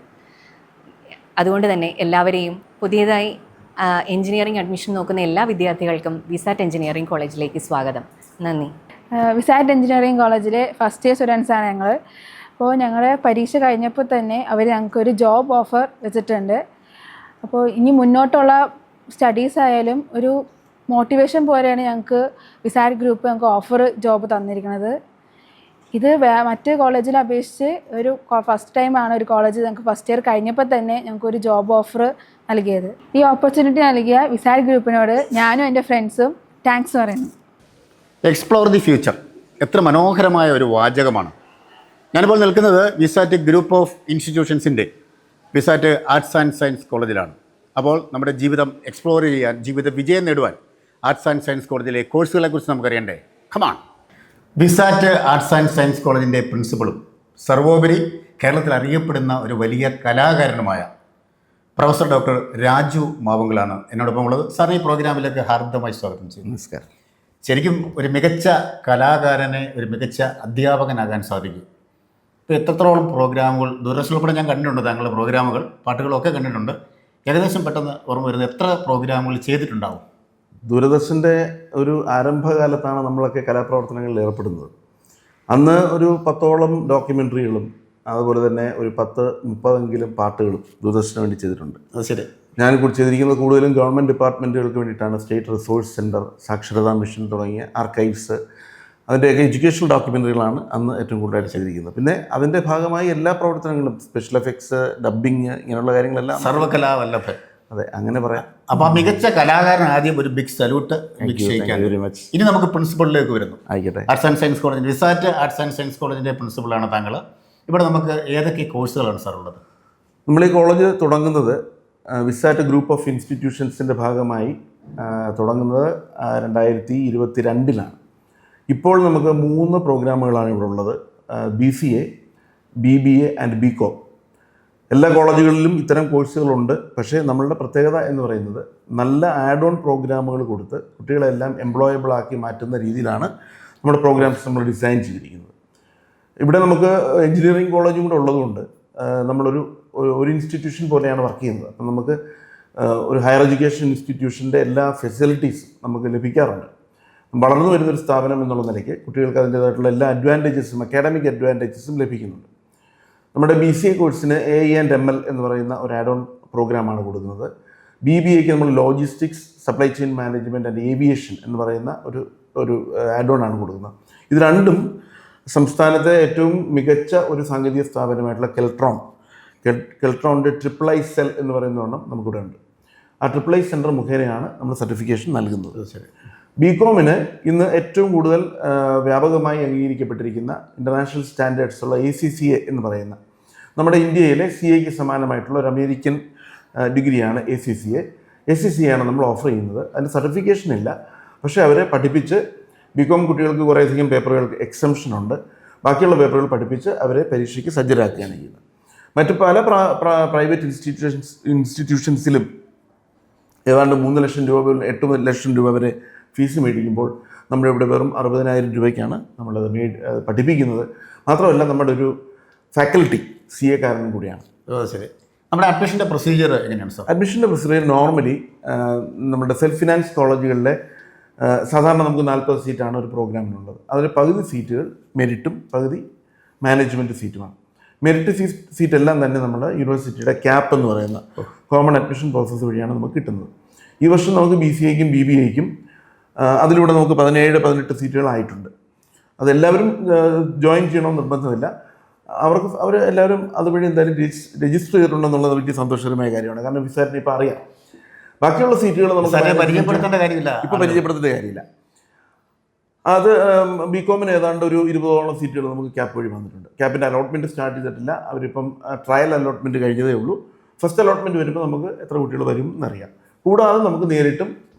അതുകൊണ്ട് തന്നെ എല്ലാവരെയും പുതിയതായി എഞ്ചിനീയറിംഗ് അഡ്മിഷൻ നോക്കുന്ന എല്ലാ വിദ്യാർത്ഥികൾക്കും വിസാറ്റ് എഞ്ചിനീയറിംഗ് കോളേജിലേക്ക് സ്വാഗതം. നന്ദി. വിസാറ്റ് എഞ്ചിനീയറിംഗ് കോളേജിലെ ഫസ്റ്റ് ഇയർ സ്റ്റുഡൻസാണ് ഞങ്ങൾ. അപ്പോൾ ഞങ്ങളുടെ പരീക്ഷ കഴിഞ്ഞപ്പോൾ തന്നെ അവർ ഞങ്ങൾക്കൊരു ജോബ് ഓഫർ വെച്ചിട്ടുണ്ട്. അപ്പോൾ ഇനി മുന്നോട്ടുള്ള സ്റ്റഡീസ് ആയാലും ഒരു മോട്ടിവേഷൻ പോലെയാണ് ഞങ്ങൾക്ക് വിസാറ്റ് ഗ്രൂപ്പ് ഞങ്ങൾക്ക് ഓഫർ ജോബ് തന്നിരിക്കുന്നത്. ഇത് മറ്റ് കോളേജിനെ അപേക്ഷിച്ച് ഒരു ഫസ്റ്റ് ടൈമാണ് ഒരു കോളേജ് ഞങ്ങൾക്ക് ഫസ്റ്റ് ഇയർ കഴിഞ്ഞപ്പോൾ തന്നെ ഞങ്ങൾക്കൊരു ജോബ് ഓഫർ നൽകിയത്. ഈ ഓപ്പർച്യൂണിറ്റി നൽകിയ വിസാറ്റ് ഗ്രൂപ്പിനോട് ഞാനും എൻ്റെ ഫ്രണ്ട്സും താങ്ക്സ് പറയുന്നു. എക്സ്പ്ലോർ ദി ഫ്യൂച്ചർ, എത്ര മനോഹരമായ ഒരു വാചകമാണ്. ഞാനിപ്പോൾ നിൽക്കുന്നത് വിസാറ്റ് ഗ്രൂപ്പ് ഓഫ് ഇൻസ്റ്റിറ്റ്യൂഷൻസിൻ്റെ വിസാറ്റ് ആർട്സ് ആൻഡ് സയൻസ് കോളേജിലാണ്. അപ്പോൾ നമ്മുടെ ജീവിതം എക്സ്പ്ലോർ ചെയ്യാൻ, ജീവിത വിജയം നേടുവാൻ ആർട്സ് ആൻഡ് സയൻസ് കോളേജിലെ കോഴ്സുകളെക്കുറിച്ച് നമുക്കറിയണ്ടേ? Come on. VISAT arts and science കോളേജിൻ്റെ പ്രിൻസിപ്പളും സർവോപരി കേരളത്തിൽ അറിയപ്പെടുന്ന ഒരു വലിയ കലാകാരനുമായ പ്രൊഫസർ ഡോക്ടർ രാജു മാവുങ്കലാണ് എന്നോടൊപ്പം ഉള്ളത്. സാർ, ഈ പ്രോഗ്രാമിലേക്ക് ഹാർദമായി സ്വാഗതം ചെയ്യുന്നു. നമസ്കാരം. ശരിക്കും ഒരു മികച്ച കലാകാരനെ ഒരു മികച്ച അധ്യാപകനാകാൻ സാധിക്കും. ഇപ്പോൾ എത്രത്തോളം പ്രോഗ്രാമുകൾ ദൂരദർശൻ ഉൾപ്പെടെ ഞാൻ കണ്ടിട്ടുണ്ട്, താങ്കളുടെ പ്രോഗ്രാമുകൾ പാട്ടുകളൊക്കെ കണ്ടിട്ടുണ്ട്. ഏകദേശം പെട്ടെന്ന് ഓർമ്മ വരുന്നത് എത്ര പ്രോഗ്രാമുകൾ ചെയ്തിട്ടുണ്ടാവും? ദൂരദർശൻ്റെ ഒരു ആരംഭകാലത്താണ് നമ്മളൊക്കെ കലാപ്രവർത്തനങ്ങളിൽ ഏർപ്പെടുന്നത്. അന്ന് ഒരു 10ഓളം ഡോക്യുമെൻ്ററികളും അതുപോലെ തന്നെ ഒരു 10-30 പാട്ടുകളും ദൂരദർശന് വേണ്ടി ചെയ്തിട്ടുണ്ട്. അത് ശരി. ഞാൻ ചെയ്തിരിക്കുന്നത് കൂടുതലും ഗവൺമെൻറ് ഡിപ്പാർട്ട്മെൻറ്റുകൾക്ക് വേണ്ടിയിട്ടാണ്. സ്റ്റേറ്റ് റിസോഴ്സ് സെൻറ്റർ, സാക്ഷരതാ മിഷൻ തുടങ്ങിയ ആർക്കൈവ്സ്, അതിൻ്റെയൊക്കെ എഡ്യൂക്കേഷണൽ ഡോക്യുമെൻ്ററികളാണ് അന്ന് ഏറ്റവും കൂടുതലായിട്ട് ചെയ്തിരിക്കുന്നത്. പിന്നെ അതിൻ്റെ ഭാഗമായി എല്ലാ പ്രവർത്തനങ്ങളും, സ്പെഷ്യൽ എഫക്ട്സ്, ഡബ്ബിങ്, ഇങ്ങനെയുള്ള കാര്യങ്ങളെല്ലാം സർവകലാവല്ലഭൻ. അതെ, അങ്ങനെ പറയാം. അപ്പോൾ ആ മികച്ച കലാകാരൻ ആദ്യം ഒരു ബിഗ് സല്യൂട്ട്. Very much. ഇനി നമുക്ക് പ്രിൻസിപ്പളിലേക്ക് വരുന്നു. ആയിക്കോട്ടെ. Arts and science college, Vsat arts and science കോളേജിൻ്റെ പ്രിൻസിപ്പളാണ് താങ്കൾ. ഇവിടെ നമുക്ക് ഏതൊക്കെ കോഴ്സുകളാണ് സാർ ഉള്ളത്? നമ്മൾ ഈ കോളേജ് തുടങ്ങുന്നത് വിസാറ്റ് ഗ്രൂപ്പ് ഓഫ് ഇൻസ്റ്റിറ്റ്യൂഷൻസിൻ്റെ ഭാഗമായി തുടങ്ങുന്നത് 2022 ഇപ്പോൾ നമുക്ക് 3 പ്രോഗ്രാമുകളാണ് ഇവിടെ ഉള്ളത്. BCA, BBA and BCom. എല്ലാ കോളേജുകളിലും ഇത്തരം കോഴ്സുകളുണ്ട്. പക്ഷേ നമ്മളുടെ പ്രത്യേകത എന്ന് പറയുന്നത് നല്ല ആഡ് ഓൺ പ്രോഗ്രാമുകൾ കൊടുത്ത് കുട്ടികളെല്ലാം എംപ്ലോയബിൾ ആക്കി മാറ്റുന്ന രീതിയിലാണ് നമ്മുടെ പ്രോഗ്രാംസ് നമ്മൾ ഡിസൈൻ ചെയ്തിരിക്കുന്നത്. ഇവിടെ നമുക്ക് എഞ്ചിനീയറിംഗ് കോളേജും കൂടെ ഉള്ളതുകൊണ്ട് നമ്മളൊരു ഇൻസ്റ്റിറ്റ്യൂഷൻ പോലെയാണ് വർക്ക് ചെയ്യുന്നത്. അപ്പം നമുക്ക് ഒരു ഹയർ എഡ്യൂക്കേഷൻ ഇൻസ്റ്റിറ്റ്യൂഷൻ്റെ എല്ലാ ഫെസിലിറ്റീസും നമുക്ക് ലഭിക്കാറുണ്ട്. വളർന്നു വരുന്നൊരു സ്ഥാപനം എന്നുള്ള നിലയ്ക്ക് കുട്ടികൾക്ക് അതിൻ്റേതായിട്ടുള്ള എല്ലാ അഡ്വാൻറ്റേജസും, അക്കാഡമിക് അഡ്വാൻറ്റേജസും ലഭിക്കുന്നുണ്ട്. നമ്മുടെ BCA കോഴ്സിന് AE ആൻഡ് ML എന്ന് പറയുന്ന ഒരു ആഡ് ഓൺ പ്രോഗ്രാമാണ് കൊടുക്കുന്നത്. BBAക്ക് നമ്മൾ logistics, supply chain management and aviation എന്ന് പറയുന്ന ഒരു ആഡ് ഓൺ ആണ് കൊടുക്കുന്നത്. ഇത് രണ്ടും സംസ്ഥാനത്തെ ഏറ്റവും മികച്ച ഒരു സാങ്കേതിക സ്ഥാപനമായിട്ടുള്ള കെൽട്രോണിൻ്റെ III സെൽ എന്ന് പറയുന്നതാണ് നമുക്കിവിടെ ഉണ്ട്. ആ III സെൻറ്റർ മുഖേനയാണ് നമ്മൾ സർട്ടിഫിക്കേഷൻ നൽകുന്നത്. ശരി. BComന് ഇന്ന് ഏറ്റവും കൂടുതൽ വ്യാപകമായി അംഗീകരിക്കപ്പെട്ടിരിക്കുന്ന ഇൻ്റർനാഷണൽ സ്റ്റാൻഡേർഡ്സ് ഉള്ള ACCA എന്ന് പറയുന്ന നമ്മുടെ ഇന്ത്യയിലെ CAക്ക് സമാനമായിട്ടുള്ള ഒരു അമേരിക്കൻ ഡിഗ്രിയാണ് ACCA ആണ് നമ്മൾ ഓഫർ ചെയ്യുന്നത്. അതിന് സർട്ടിഫിക്കേഷൻ ഇല്ല, പക്ഷേ അവരെ പഠിപ്പിച്ച് BCom കുട്ടികൾക്ക് കുറേയധികം പേപ്പറുകൾക്ക് എക്സംഷൻ ഉണ്ട്. ബാക്കിയുള്ള പേപ്പറുകൾ പഠിപ്പിച്ച് അവരെ പരീക്ഷയ്ക്ക് സജ്ജരാക്കുകയാണ് ചെയ്യുന്നത്. മറ്റ് പല പ്രൈവറ്റ് ഇൻസ്റ്റിറ്റ്യൂഷൻസിലും ഏതാണ്ട് 3 ലക്ഷം രൂപ മുതൽ 8 ലക്ഷം രൂപ വരെ ഫീസ് മേടിക്കുമ്പോൾ നമ്മളിവിടെ വെറും 60,000 രൂപയ്ക്കാണ് നമ്മളത് പഠിപ്പിക്കുന്നത്. മാത്രമല്ല നമ്മുടെ ഒരു ഫാക്കൽറ്റി CA-കാരനും കൂടിയാണ്. ശരി. നമ്മുടെ അഡ്മിഷൻ്റെ പ്രൊസീജിയർ എങ്ങനെയാണ് സാർ? അഡ്മിഷൻ്റെ പ്രൊസീജിയർ നോർമലി നമ്മുടെ സെൽഫ് ഫിനാൻസ് കോളേജുകളിലെ സാധാരണ നമുക്ക് 40 സീറ്റാണ് ഒരു പ്രോഗ്രാമിനുള്ളത്. അതിൽ പകുതി സീറ്റുകൾ മെരിറ്റും പകുതി മാനേജ്മെൻറ്റ് സീറ്റുമാണ്. മെറിറ്റ് സീറ്റ് എല്ലാം തന്നെ നമ്മുടെ യൂണിവേഴ്സിറ്റിയുടെ CAP എന്ന് പറയുന്ന കോമൺ അഡ്മിഷൻ പ്രോസസ്സ് വഴിയാണ് നമുക്ക് കിട്ടുന്നത്. ഈ വർഷം നമുക്ക് BCAക്കും BBAക്കും അതിലൂടെ നമുക്ക് 17-18 സീറ്റുകളായിട്ടുണ്ട്. അതെല്ലാവരും ജോയിൻ ചെയ്യണമെന്ന് നിർബന്ധമില്ല. അവർ എല്ലാവരും അതുവഴി എന്തായാലും രജിസ്റ്റർ ചെയ്തിട്ടുണ്ടെന്നുള്ളത് വലിയ സന്തോഷകരമായ കാര്യമാണ്. കാരണം വിസാറ്റിന് ഇപ്പോൾ അറിയാം. ബാക്കിയുള്ള സീറ്റുകൾ നമുക്ക് പരിചയപ്പെടുത്തേണ്ട കാര്യമില്ല, ഇപ്പോൾ പരിചയപ്പെടുത്തേണ്ട കാര്യമില്ല. അത് BComന് ഏതാണ്ട് ഒരു 20ഓളം സീറ്റുകൾ നമുക്ക് CAP വഴി വന്നിട്ടുണ്ട്. CAPൻ്റെ അലോട്ട്മെൻറ്റ് സ്റ്റാർട്ട് ചെയ്തിട്ടില്ല. അവരിപ്പം ട്രയൽ അലോട്ട്മെൻറ്റ് കഴിഞ്ഞതേ ഉള്ളൂ. ഫസ്റ്റ് അലോട്ട്മെൻറ്റ് വരുമ്പോൾ നമുക്ക് എത്ര കുട്ടികൾ വരും എന്നറിയാം. കൂടാതെ നമുക്ക് നേരിട്ടും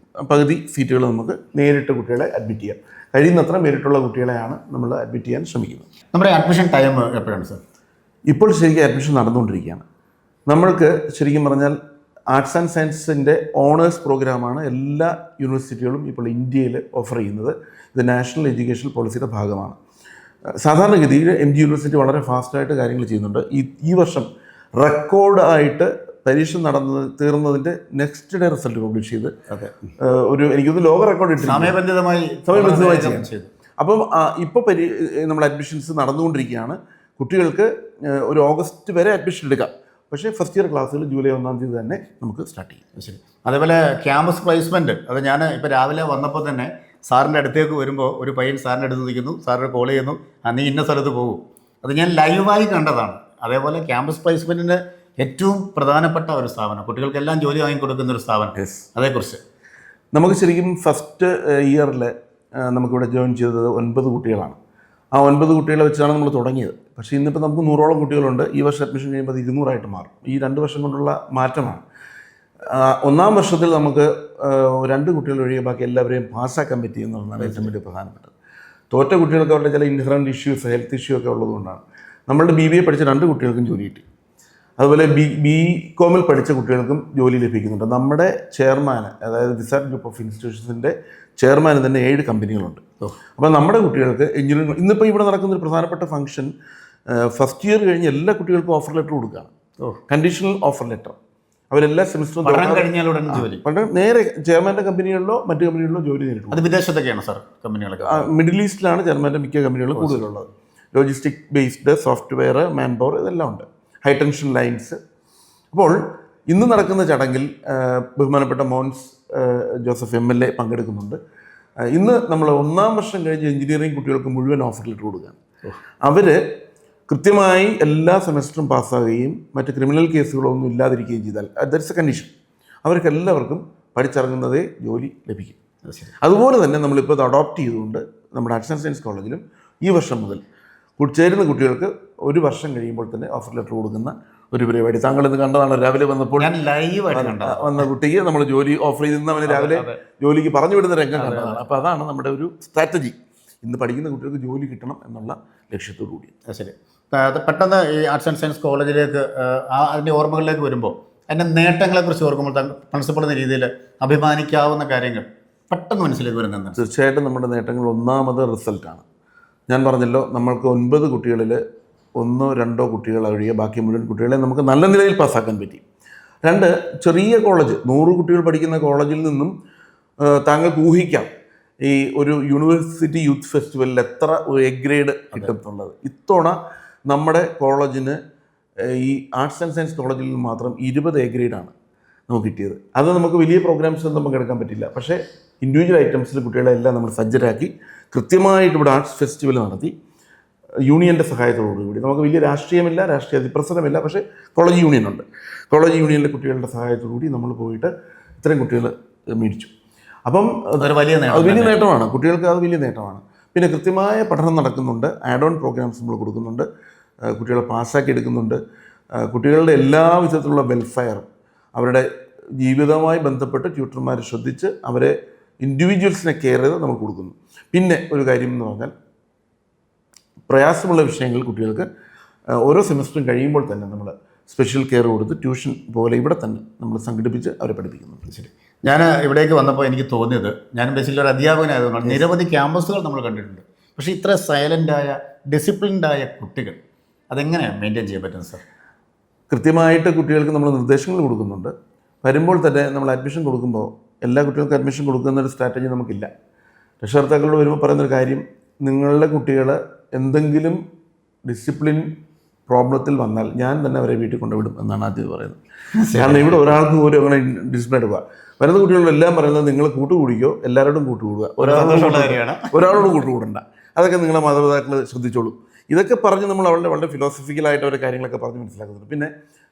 പകുതി സീറ്റുകൾ നമുക്ക് നേരിട്ട് കുട്ടികളെ അഡ്മിറ്റ് ചെയ്യാം. കഴിയുന്നത്ര മെരിറ്റുള്ള കുട്ടികളെയാണ് നമ്മൾ അഡ്മിറ്റ് ചെയ്യാൻ ശ്രമിക്കുന്നത്. നമ്മുടെ അഡ്മിഷൻ ടൈം എപ്പോഴാണ് സാർ? ഇപ്പോൾ ശരിക്കും അഡ്മിഷൻ നടന്നുകൊണ്ടിരിക്കുകയാണ്. നമ്മൾക്ക് ശരിക്കും പറഞ്ഞാൽ ആർട്സ് ആൻഡ് സയൻസിൻ്റെ ഓണേഴ്സ് പ്രോഗ്രാമാണ് എല്ലാ യൂണിവേഴ്സിറ്റികളും ഇപ്പോൾ ഇന്ത്യയിൽ ഓഫർ ചെയ്യുന്നത്. ഇത് നാഷണൽ എഡ്യൂക്കേഷൻ പോളിസിയുടെ ഭാഗമാണ്. സാധാരണഗതിയിൽ MG യൂണിവേഴ്സിറ്റി വളരെ ഫാസ്റ്റായിട്ട് കാര്യങ്ങൾ ചെയ്യുന്നുണ്ട്. ഈ വർഷം റെക്കോർഡായിട്ട് പരീക്ഷ തീർന്നതിൻ്റെ നെക്സ്റ്റ് ഡേ റിസൾട്ട് പബ്ലിഷ് ചെയ്ത് എനിക്കൊന്ന് ലോക റെക്കോർഡ് സമയബന്ധിതമായി ചെയ്തു. അപ്പം ഇപ്പോൾ നമ്മൾ അഡ്മിഷൻസ് നടന്നുകൊണ്ടിരിക്കുകയാണ്. കുട്ടികൾക്ക് ഒരു ഓഗസ്റ്റ് വരെ അഡ്മിഷൻ എടുക്കാം. പക്ഷേ ഫസ്റ്റ് ഇയർ ക്ലാസ്സുകൾ ജൂലൈ 1-ാം തീയതി തന്നെ നമുക്ക് സ്റ്റാർട്ട് ചെയ്യും. ശരി. അതേപോലെ ക്യാമ്പസ് പ്ലേസ്മെൻറ്റ്, അത് ഞാൻ ഇപ്പോൾ രാവിലെ വന്നപ്പോൾ തന്നെ സാറിൻ്റെ അടുത്തേക്ക് വരുമ്പോൾ ഒരു പയ്യൻ സാറിൻ്റെ അടുത്ത് നിൽക്കുന്നു, സാറിന് കോൾ ചെയ്യുന്നു, നീ ഇന്ന സ്ഥലത്ത് പോകും. അത് ഞാൻ ലൈവായി കണ്ടതാണ്. അതേപോലെ ക്യാമ്പസ് പ്ലേസ്മെൻറ്റിന് ഏറ്റവും പ്രധാനപ്പെട്ട ഒരു സ്ഥാപനം, കുട്ടികൾക്കെല്ലാം ജോലി വാങ്ങിക്കൊടുക്കുന്ന ഒരു സ്ഥാപനം, അതേക്കുറിച്ച് നമുക്ക് ശരിക്കും ഫസ്റ്റ് ഇയറിൽ നമുക്കിവിടെ ജോയിൻ ചെയ്തത് 9 കുട്ടികളാണ്. ആ 9 കുട്ടികളെ വെച്ചാണ് നമ്മൾ തുടങ്ങിയത്. പക്ഷേ ഇന്നിപ്പോൾ നമുക്ക് 100ഓളം കുട്ടികളുണ്ട്. ഈ വർഷം അഡ്മിഷൻ കഴിയുമ്പോൾ അത് 200 മാറും. ഈ 2 വർഷം കൊണ്ടുള്ള മാറ്റമാണ്. 1-ാം വർഷത്തിൽ നമുക്ക് 2 കുട്ടികൾ ഒഴികെ ബാക്കി എല്ലാവരെയും പാസ്സാക്കാൻ പറ്റി എന്നുള്ളതാണ് ഏറ്റവും വലിയ പ്രധാനപ്പെട്ടത്. തോറ്റ കുട്ടികൾക്ക് അവരുടെ ചില ഇൻഹറൻറ്റ് ഇഷ്യൂസ്, ഹെൽത്ത് ഇഷ്യൂ ഒക്കെ ഉള്ളതുകൊണ്ടാണ്. നമ്മളുടെ BBA പഠിച്ച 2 കുട്ടികൾക്കും ജോലി കിട്ടി. അതുപോലെ BCom പഠിച്ച കുട്ടികൾക്കും ജോലി ലഭിക്കുന്നുണ്ട്. നമ്മുടെ ചെയർമാൻ, അതായത് വിസാറ്റ് ഗ്രൂപ്പ് ഓഫ് ഇൻസ്റ്റിറ്റ്യൂഷൻസിൻ്റെ ചെയർമാന് തന്നെ 7 കമ്പനികളുണ്ട്. അപ്പോൾ നമ്മുടെ കുട്ടികൾക്ക് എഞ്ചിനീയറിംഗ്, ഇന്നിപ്പോൾ ഇവിടെ നടക്കുന്നൊരു പ്രധാനപ്പെട്ട ഫംഗ്ഷൻ, ഫസ്റ്റ് ഇയർ കഴിഞ്ഞ് എല്ലാ കുട്ടികൾക്കും ഓഫർ ലെറ്റർ കൊടുക്കുകയാണ്. Conditional offer letter. അവരെല്ലാ സെമിസ്റ്ററും നേരെ ചെയർമാൻ്റെ കമ്പനികളിലോ മറ്റു കമ്പനികളിലോ ജോലി നേരിട്ടു. അത് വിദേശത്തൊക്കെയാണ് സാർ കമ്പനികളൊക്കെ? മിഡിൽ ഈസ്റ്റിലാണ് ചെയർമാൻ്റെ മിക്ക കമ്പനികളും കൂടുതലുള്ളത്. Logistic based, software, man power, ഇതെല്ലാം ഉണ്ട്. High tension lines. അപ്പോൾ ഇന്ന് നടക്കുന്ന ചടങ്ങിൽ ബഹുമാനപ്പെട്ട മോൻസ് ജോസഫ് MLA പങ്കെടുക്കുന്നുണ്ട്. ഇന്ന് നമ്മൾ 1-ാം വർഷം കഴിഞ്ഞ് എഞ്ചിനീയറിംഗ് കുട്ടികൾക്ക് മുഴുവൻ ഓഫർ ലെറ്റർ കൊടുക്കുകയാണ്. അവർ കൃത്യമായി എല്ലാ സെമസ്റ്ററും പാസ്സാകുകയും മറ്റ് ക്രിമിനൽ കേസുകളൊന്നും ഇല്ലാതിരിക്കുകയും ചെയ്താൽ ദാറ്റ്സ് എ കണ്ടീഷൻ. അവർക്കെല്ലാവർക്കും പഠിച്ചിറങ്ങുന്നതേ ജോലി ലഭിക്കും. അതുപോലെ തന്നെ നമ്മളിപ്പോൾ ഇത് അഡോപ്റ്റ് ചെയ്തുകൊണ്ട് നമ്മുടെ ആർട്സ് ആൻഡ് സയൻസ് കോളേജിലും ഈ വർഷം മുതൽ ചേരുന്ന കുട്ടികൾക്ക് 1 വർഷം കഴിയുമ്പോൾ തന്നെ ഓഫർ ലെറ്റർ കൊടുക്കുന്ന ഒരു പരിപാടി. താങ്കൾ ഇത് കണ്ടതാണ്. രാവിലെ വന്നപ്പോൾ ഞാൻ ലൈവായിട്ട് വന്ന കുട്ടിക്ക് നമ്മൾ ജോലി ഓഫർ ചെയ്തിരുന്ന അവന് രാവിലെ ജോലിക്ക് പറഞ്ഞു വിടുന്ന രംഗം കണ്ടതാണ്. അപ്പോൾ അതാണ് നമ്മുടെ ഒരു സ്ട്രാറ്റജി. ഇന്ന് പഠിക്കുന്ന കുട്ടികൾക്ക് ജോലി കിട്ടണം എന്നുള്ള ലക്ഷ്യത്തോടു കൂടി. ശരി. പെട്ടെന്ന് ഈ ആർട്സ് ആൻഡ് സയൻസ് കോളേജിലേക്ക് അതിൻ്റെ ഓർമ്മകളിലേക്ക് വരുമ്പോൾ അതിൻ്റെ നേട്ടങ്ങളെക്കുറിച്ച് ഓർക്കുമ്പോൾ പ്രിൻസിപ്പൾ എന്ന രീതിയിൽ അഭിമാനിക്കാവുന്ന കാര്യങ്ങൾ പെട്ടെന്ന് മനസ്സിലേക്ക് വരുന്നത്? തീർച്ചയായിട്ടും നമ്മുടെ നേട്ടങ്ങൾ ഒന്നാമത് റിസൾട്ടാണ്. ഞാൻ പറഞ്ഞല്ലോ, നമ്മൾക്ക് 9 കുട്ടികളിൽ 1-2 കുട്ടികൾ ഒഴികെ ബാക്കി മുഴുവൻ കുട്ടികളെ നമുക്ക് നല്ല നിലയിൽ പാസ്സാക്കാൻ പറ്റി. 2, ചെറിയ കോളേജ്, 100 കുട്ടികൾ പഠിക്കുന്ന കോളേജിൽ നിന്നും താങ്കൾക്ക് ഊഹിക്കാം ഈ ഒരു യൂണിവേഴ്സിറ്റി യൂത്ത് ഫെസ്റ്റിവലിൽ എത്ര A ഗ്രേഡ് കിട്ടുന്നുള്ളത്. ഇത്തവണ നമ്മുടെ കോളേജിന് ഈ ആർട്സ് ആൻഡ് സയൻസ് കോളേജിൽ നിന്ന് മാത്രം 20 A ഗ്രേഡാണ് നമുക്ക് കിട്ടിയത്. അത് നമുക്ക് വലിയ പ്രോഗ്രാംസൊന്നും നമുക്ക് എടുക്കാൻ പറ്റില്ല. പക്ഷേ ഇൻഡിവിജ്വൽ ഐറ്റംസിൽ കുട്ടികളെല്ലാം നമ്മൾ സജ്ജരാക്കി കൃത്യമായിട്ട് ഇവിടെ ആർട്സ് ഫെസ്റ്റിവൽ നടത്തി യൂണിയൻ്റെ സഹായത്തോടുകൂടി. നമുക്ക് വലിയ രാഷ്ട്രീയമില്ല, രാഷ്ട്രീയ അതിപ്രസരമില്ല, പക്ഷേ കോളേജ് യൂണിയനുണ്ട്. കോളേജ് യൂണിയനിലെ കുട്ടികളുടെ സഹായത്തോടുകൂടി നമ്മൾ പോയിട്ട് ഇത്രയും കുട്ടികൾ മേടിച്ചു. അപ്പം അത് വലിയ നേട്ടമാണ്, കുട്ടികൾക്ക് അത് വലിയ നേട്ടമാണ്. പിന്നെ കൃത്യമായ പഠനം നടക്കുന്നുണ്ട്. ആഡ് ഓൺ പ്രോഗ്രാംസ് നമ്മൾ കൊടുക്കുന്നുണ്ട്. കുട്ടികളെ പാസ്സാക്കി എടുക്കുന്നുണ്ട്. കുട്ടികളുടെ എല്ലാ വിധത്തിലുള്ള വെൽഫെയർ, അവരുടെ ജീവിതവുമായി ബന്ധപ്പെട്ട് ട്യൂട്ടർമാർ ശ്രദ്ധിച്ച് അവരെ ഇൻഡിവിജ്വൽസിനെ കെയർ ചെയ്ത് നമ്മൾ കൊടുക്കുന്നു. പിന്നെ ഒരു കാര്യം എന്ന് പറഞ്ഞാൽ, പ്രയാസമുള്ള വിഷയങ്ങൾ കുട്ടികൾക്ക് ഓരോ സെമിസ്റ്ററും കഴിയുമ്പോൾ തന്നെ നമ്മൾ സ്പെഷ്യൽ കെയർ കൊടുത്ത് ട്യൂഷൻ പോലെ ഇവിടെ തന്നെ നമ്മൾ സംഘടിപ്പിച്ച് അവരെ പഠിപ്പിക്കുന്നുണ്ട്. ശരി. ഞാൻ ഇവിടേക്ക് വന്നപ്പോൾ എനിക്ക് തോന്നിയത്, ഞാൻ ബേസിക്കലി ഒരു അധ്യാപകനായതുകൊണ്ടാണ്, നിരവധി ക്യാമ്പസുകൾ നമ്മൾ കണ്ടിട്ടുണ്ട്. പക്ഷേ ഇത്ര സൈലൻ്റായ, ഡിസിപ്ലിൻഡായ കുട്ടികൾ അതെങ്ങനെയാണ് മെയിൻറ്റെയിൻ ചെയ്യാൻ പറ്റുന്നത് സാർ? കൃത്യമായിട്ട് കുട്ടികൾക്ക് നമ്മൾ നിർദ്ദേശങ്ങൾ കൊടുക്കുന്നുണ്ട്. വരുമ്പോൾ തന്നെ നമ്മൾ അഡ്മിഷൻ കൊടുക്കുമ്പോൾ എല്ലാ കുട്ടികൾക്കും അഡ്മിഷൻ കൊടുക്കുന്നൊരു സ്ട്രാറ്റജി നമുക്കില്ല. രക്ഷകർത്താക്കളോട് വരുമ്പോൾ പറയുന്നൊരു കാര്യം, നിങ്ങളുടെ കുട്ടികൾ എന്തെങ്കിലും ഡിസിപ്ലിൻ പ്രോബ്ലത്തിൽ വന്നാൽ ഞാൻ തന്നെ അവരെ വീട്ടിൽ കൊണ്ടുവിടും എന്നാണ് ആദ്യം പറയുന്നത്. കാരണം ഇവിടെ ഒരാൾക്ക് പോലും അങ്ങനെ ഡിസിപ്ലിൻ എടുക്കുക. വരുന്ന കുട്ടികളെല്ലാം പറയുന്നത് നിങ്ങൾ കൂട്ടുകൂടിക്കോ, എല്ലാവരോടും കൂട്ടുകൂടുക, ഒരാളോടും കൂട്ടുകൂടണ്ട, അതൊക്കെ നിങ്ങളെ മാതാപിതാക്കൾ ശ്രദ്ധിച്ചോളൂ. ഇതൊക്കെ പറഞ്ഞ് നമ്മൾ അവരുടെ വളരെ ഫിലോസഫിക്കലായിട്ട് അവരുടെ കാര്യങ്ങളൊക്കെ പറഞ്ഞ് മനസ്സിലാക്കുന്നുണ്ട്. പിന്നെ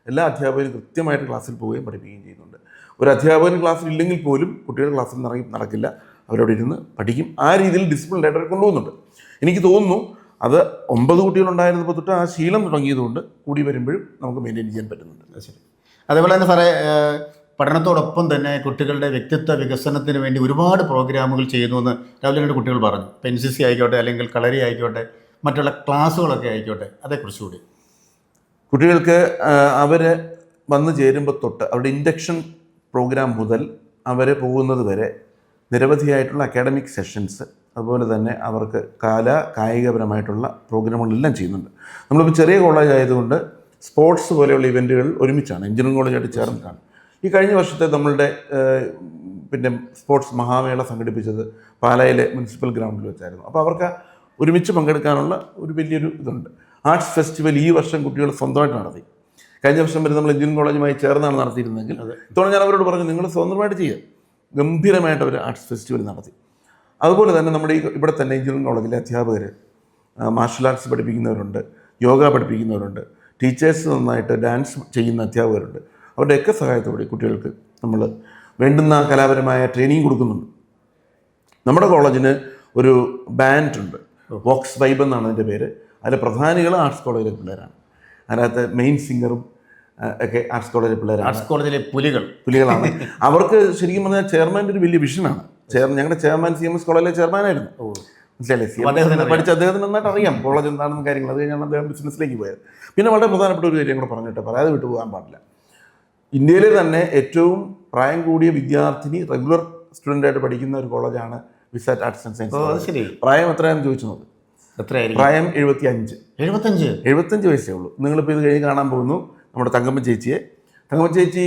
എല്ലാ അധ്യാപകരും കൃത്യമായിട്ട് ക്ലാസ്സിൽ പോവുകയും പഠിപ്പിക്കുകയും ചെയ്യുന്നുണ്ട്. ഒരു അധ്യാപകൻ ക്ലാസ്സിൽ ഇല്ലെങ്കിൽ പോലും കുട്ടികൾ ക്ലാസ്സിൽ നടക്കില്ല, അവരവിടെ ഇരുന്ന് പഠിക്കും. ആ രീതിയിൽ ഡിസിപ്ലിൻഡായിട്ട് അവരെ കൊണ്ടുപോകുന്നുണ്ട്. എനിക്ക് തോന്നുന്നു അത് 9 കുട്ടികളുണ്ടായിരുന്നപ്പോൾ തൊട്ട് ആ ശീലം തുടങ്ങിയതുകൊണ്ട് കൂടി വരുമ്പോഴും നമുക്ക് മെയിൻറ്റെയിൻ ചെയ്യാൻ പറ്റുന്നുണ്ട്. ശരി. അതേപോലെ തന്നെ സാറേ, പഠനത്തോടൊപ്പം തന്നെ കുട്ടികളുടെ വ്യക്തിത്വ വികസനത്തിന് വേണ്ടി ഒരുപാട് പ്രോഗ്രാമുകൾ ചെയ്യുന്നുവെന്ന് രാവിലെ 2 കുട്ടികൾ പറഞ്ഞു. ഇപ്പോൾ NCC ആയിക്കോട്ടെ, അല്ലെങ്കിൽ കളരി ആയിക്കോട്ടെ, മറ്റുള്ള ക്ലാസ്സുകളൊക്കെ ആയിക്കോട്ടെ, അതേക്കുറിച്ചുകൂടി. കുട്ടികൾക്ക് അവർ വന്നു ചേരുമ്പോൾ തൊട്ട് അവരുടെ ഇൻഡക്ഷൻ പ്രോഗ്രാം മുതൽ അവർ പോകുന്നത് വരെ നിരവധിയായിട്ടുള്ള അക്കാഡമിക് സെഷൻസ്, അതുപോലെ തന്നെ അവർക്ക് കായികപരമായിട്ടുള്ള പ്രോഗ്രാമുകളെല്ലാം ചെയ്യുന്നുണ്ട്. നമ്മളിപ്പോൾ ചെറിയ കോളേജ് ആയതുകൊണ്ട് സ്പോർട്സ് പോലെയുള്ള ഇവൻറ്റുകൾ ഒരുമിച്ചാണ്, എഞ്ചിനീയറിംഗ് കോളേജായിട്ട് ചേർന്നിട്ടാണ്. ഈ കഴിഞ്ഞ വർഷത്തെ നമ്മളുടെ പിന്നെ സ്പോർട്സ് മഹാമേള സംഘടിപ്പിച്ചത് പാലായിലെ മുനിസിപ്പൽ ഗ്രൗണ്ടിൽ വെച്ചായിരുന്നു. അപ്പോൾ അവർക്ക് ഒരുമിച്ച് പങ്കെടുക്കാനുള്ള ഒരു വലിയൊരു ഇതുണ്ട്. ആർട്സ് ഫെസ്റ്റിവൽ ഈ വർഷം കുട്ടികൾ സ്വന്തമായിട്ട് നടത്തി. കഴിഞ്ഞ വർഷം വരെ നമ്മൾ എഞ്ചിനീയറിംഗ് കോളേജുമായി ചേർന്നാണ് നടത്തിയിരുന്നെങ്കിൽ ഇത്തവണ ഞാൻ അവരോട് പറഞ്ഞു നിങ്ങൾ സ്വന്തമായിട്ട് ചെയ്യുക. ഗംഭീരമായിട്ട് അവർ ആർട്സ് ഫെസ്റ്റിവൽ നടത്തി. അതുപോലെ തന്നെ നമ്മുടെ ഇവിടെ തന്നെ എഞ്ചിനീയറിംഗ് കോളേജിലെ അധ്യാപകർ മാർഷൽ ആർട്സ് പഠിപ്പിക്കുന്നവരുണ്ട്, യോഗ പഠിപ്പിക്കുന്നവരുണ്ട്, ടീച്ചേഴ്സ് നന്നായിട്ട് ഡാൻസ് ചെയ്യുന്ന അധ്യാപകരുണ്ട്. അവരുടെയൊക്കെ സഹായത്തോടെ കുട്ടികൾക്ക് നമ്മൾ വേണ്ടുന്ന കലാപരമായ ട്രെയിനിങ് കൊടുക്കുന്നുണ്ട്. നമ്മുടെ കോളേജിന് ഒരു ബാൻഡ് ഉണ്ട്, വോക്സ് വൈബ് എന്നാണ് അതിൻ്റെ പേര്. അതിലെ പ്രധാനികൾ ആർട്സ് കോളേജിലെ പിള്ളേരാണ്. അതിനകത്ത് മെയിൻ സിംഗറും ഒക്കെ ആർട്സ് കോളേജിലെ പിള്ളേരാണ്. ആർട്സ് കോളേജിലെ പുലികളാണ്. അവർക്ക് ശരിക്കും പറഞ്ഞാൽ ചെയർമാൻ്റെ ഒരു വലിയ വിഷനാണ്. ഞങ്ങളുടെ ചെയർമാൻ CMS കോളേജിലെ ചെയർമാനായിരുന്നു. മനസ്സിലല്ലേ? CMS പഠിച്ച അദ്ദേഹത്തിന് നന്നായിട്ട് അറിയാം കോളേജ് എന്താണെന്ന് കാര്യങ്ങൾ. അത് കഴിഞ്ഞാണ് അദ്ദേഹം ബിസിനസ്സിലേക്ക് പോയത്. പിന്നെ വളരെ പ്രധാനപ്പെട്ട ഒരു കാര്യം കൂടെ പറഞ്ഞിട്ട് പറയാതെ വിട്ടു പോകാൻ പാടില്ല. ഇന്ത്യയിലെ തന്നെ ഏറ്റവും പ്രായം കൂടിയ വിദ്യാർത്ഥിനി റെഗുലർ സ്റ്റുഡൻ്റായിട്ട് പഠിക്കുന്ന ഒരു കോളേജാണ് വിസാറ്റ് ആർട്സ് ആൻഡ് സയൻസ്. പ്രായം എത്രയാണെന്ന് ചോദിച്ചു നോക്ക്. എത്രയായിരിക്കും? പ്രായം 75 വയസ്സേ ഉള്ളൂ. നിങ്ങളിപ്പോൾ ഇത് കഴിഞ്ഞ് കാണാൻ പോകുന്നു നമ്മുടെ തങ്കമ്മ ചേച്ചിയെ. തങ്കമ്മ ചേച്ചി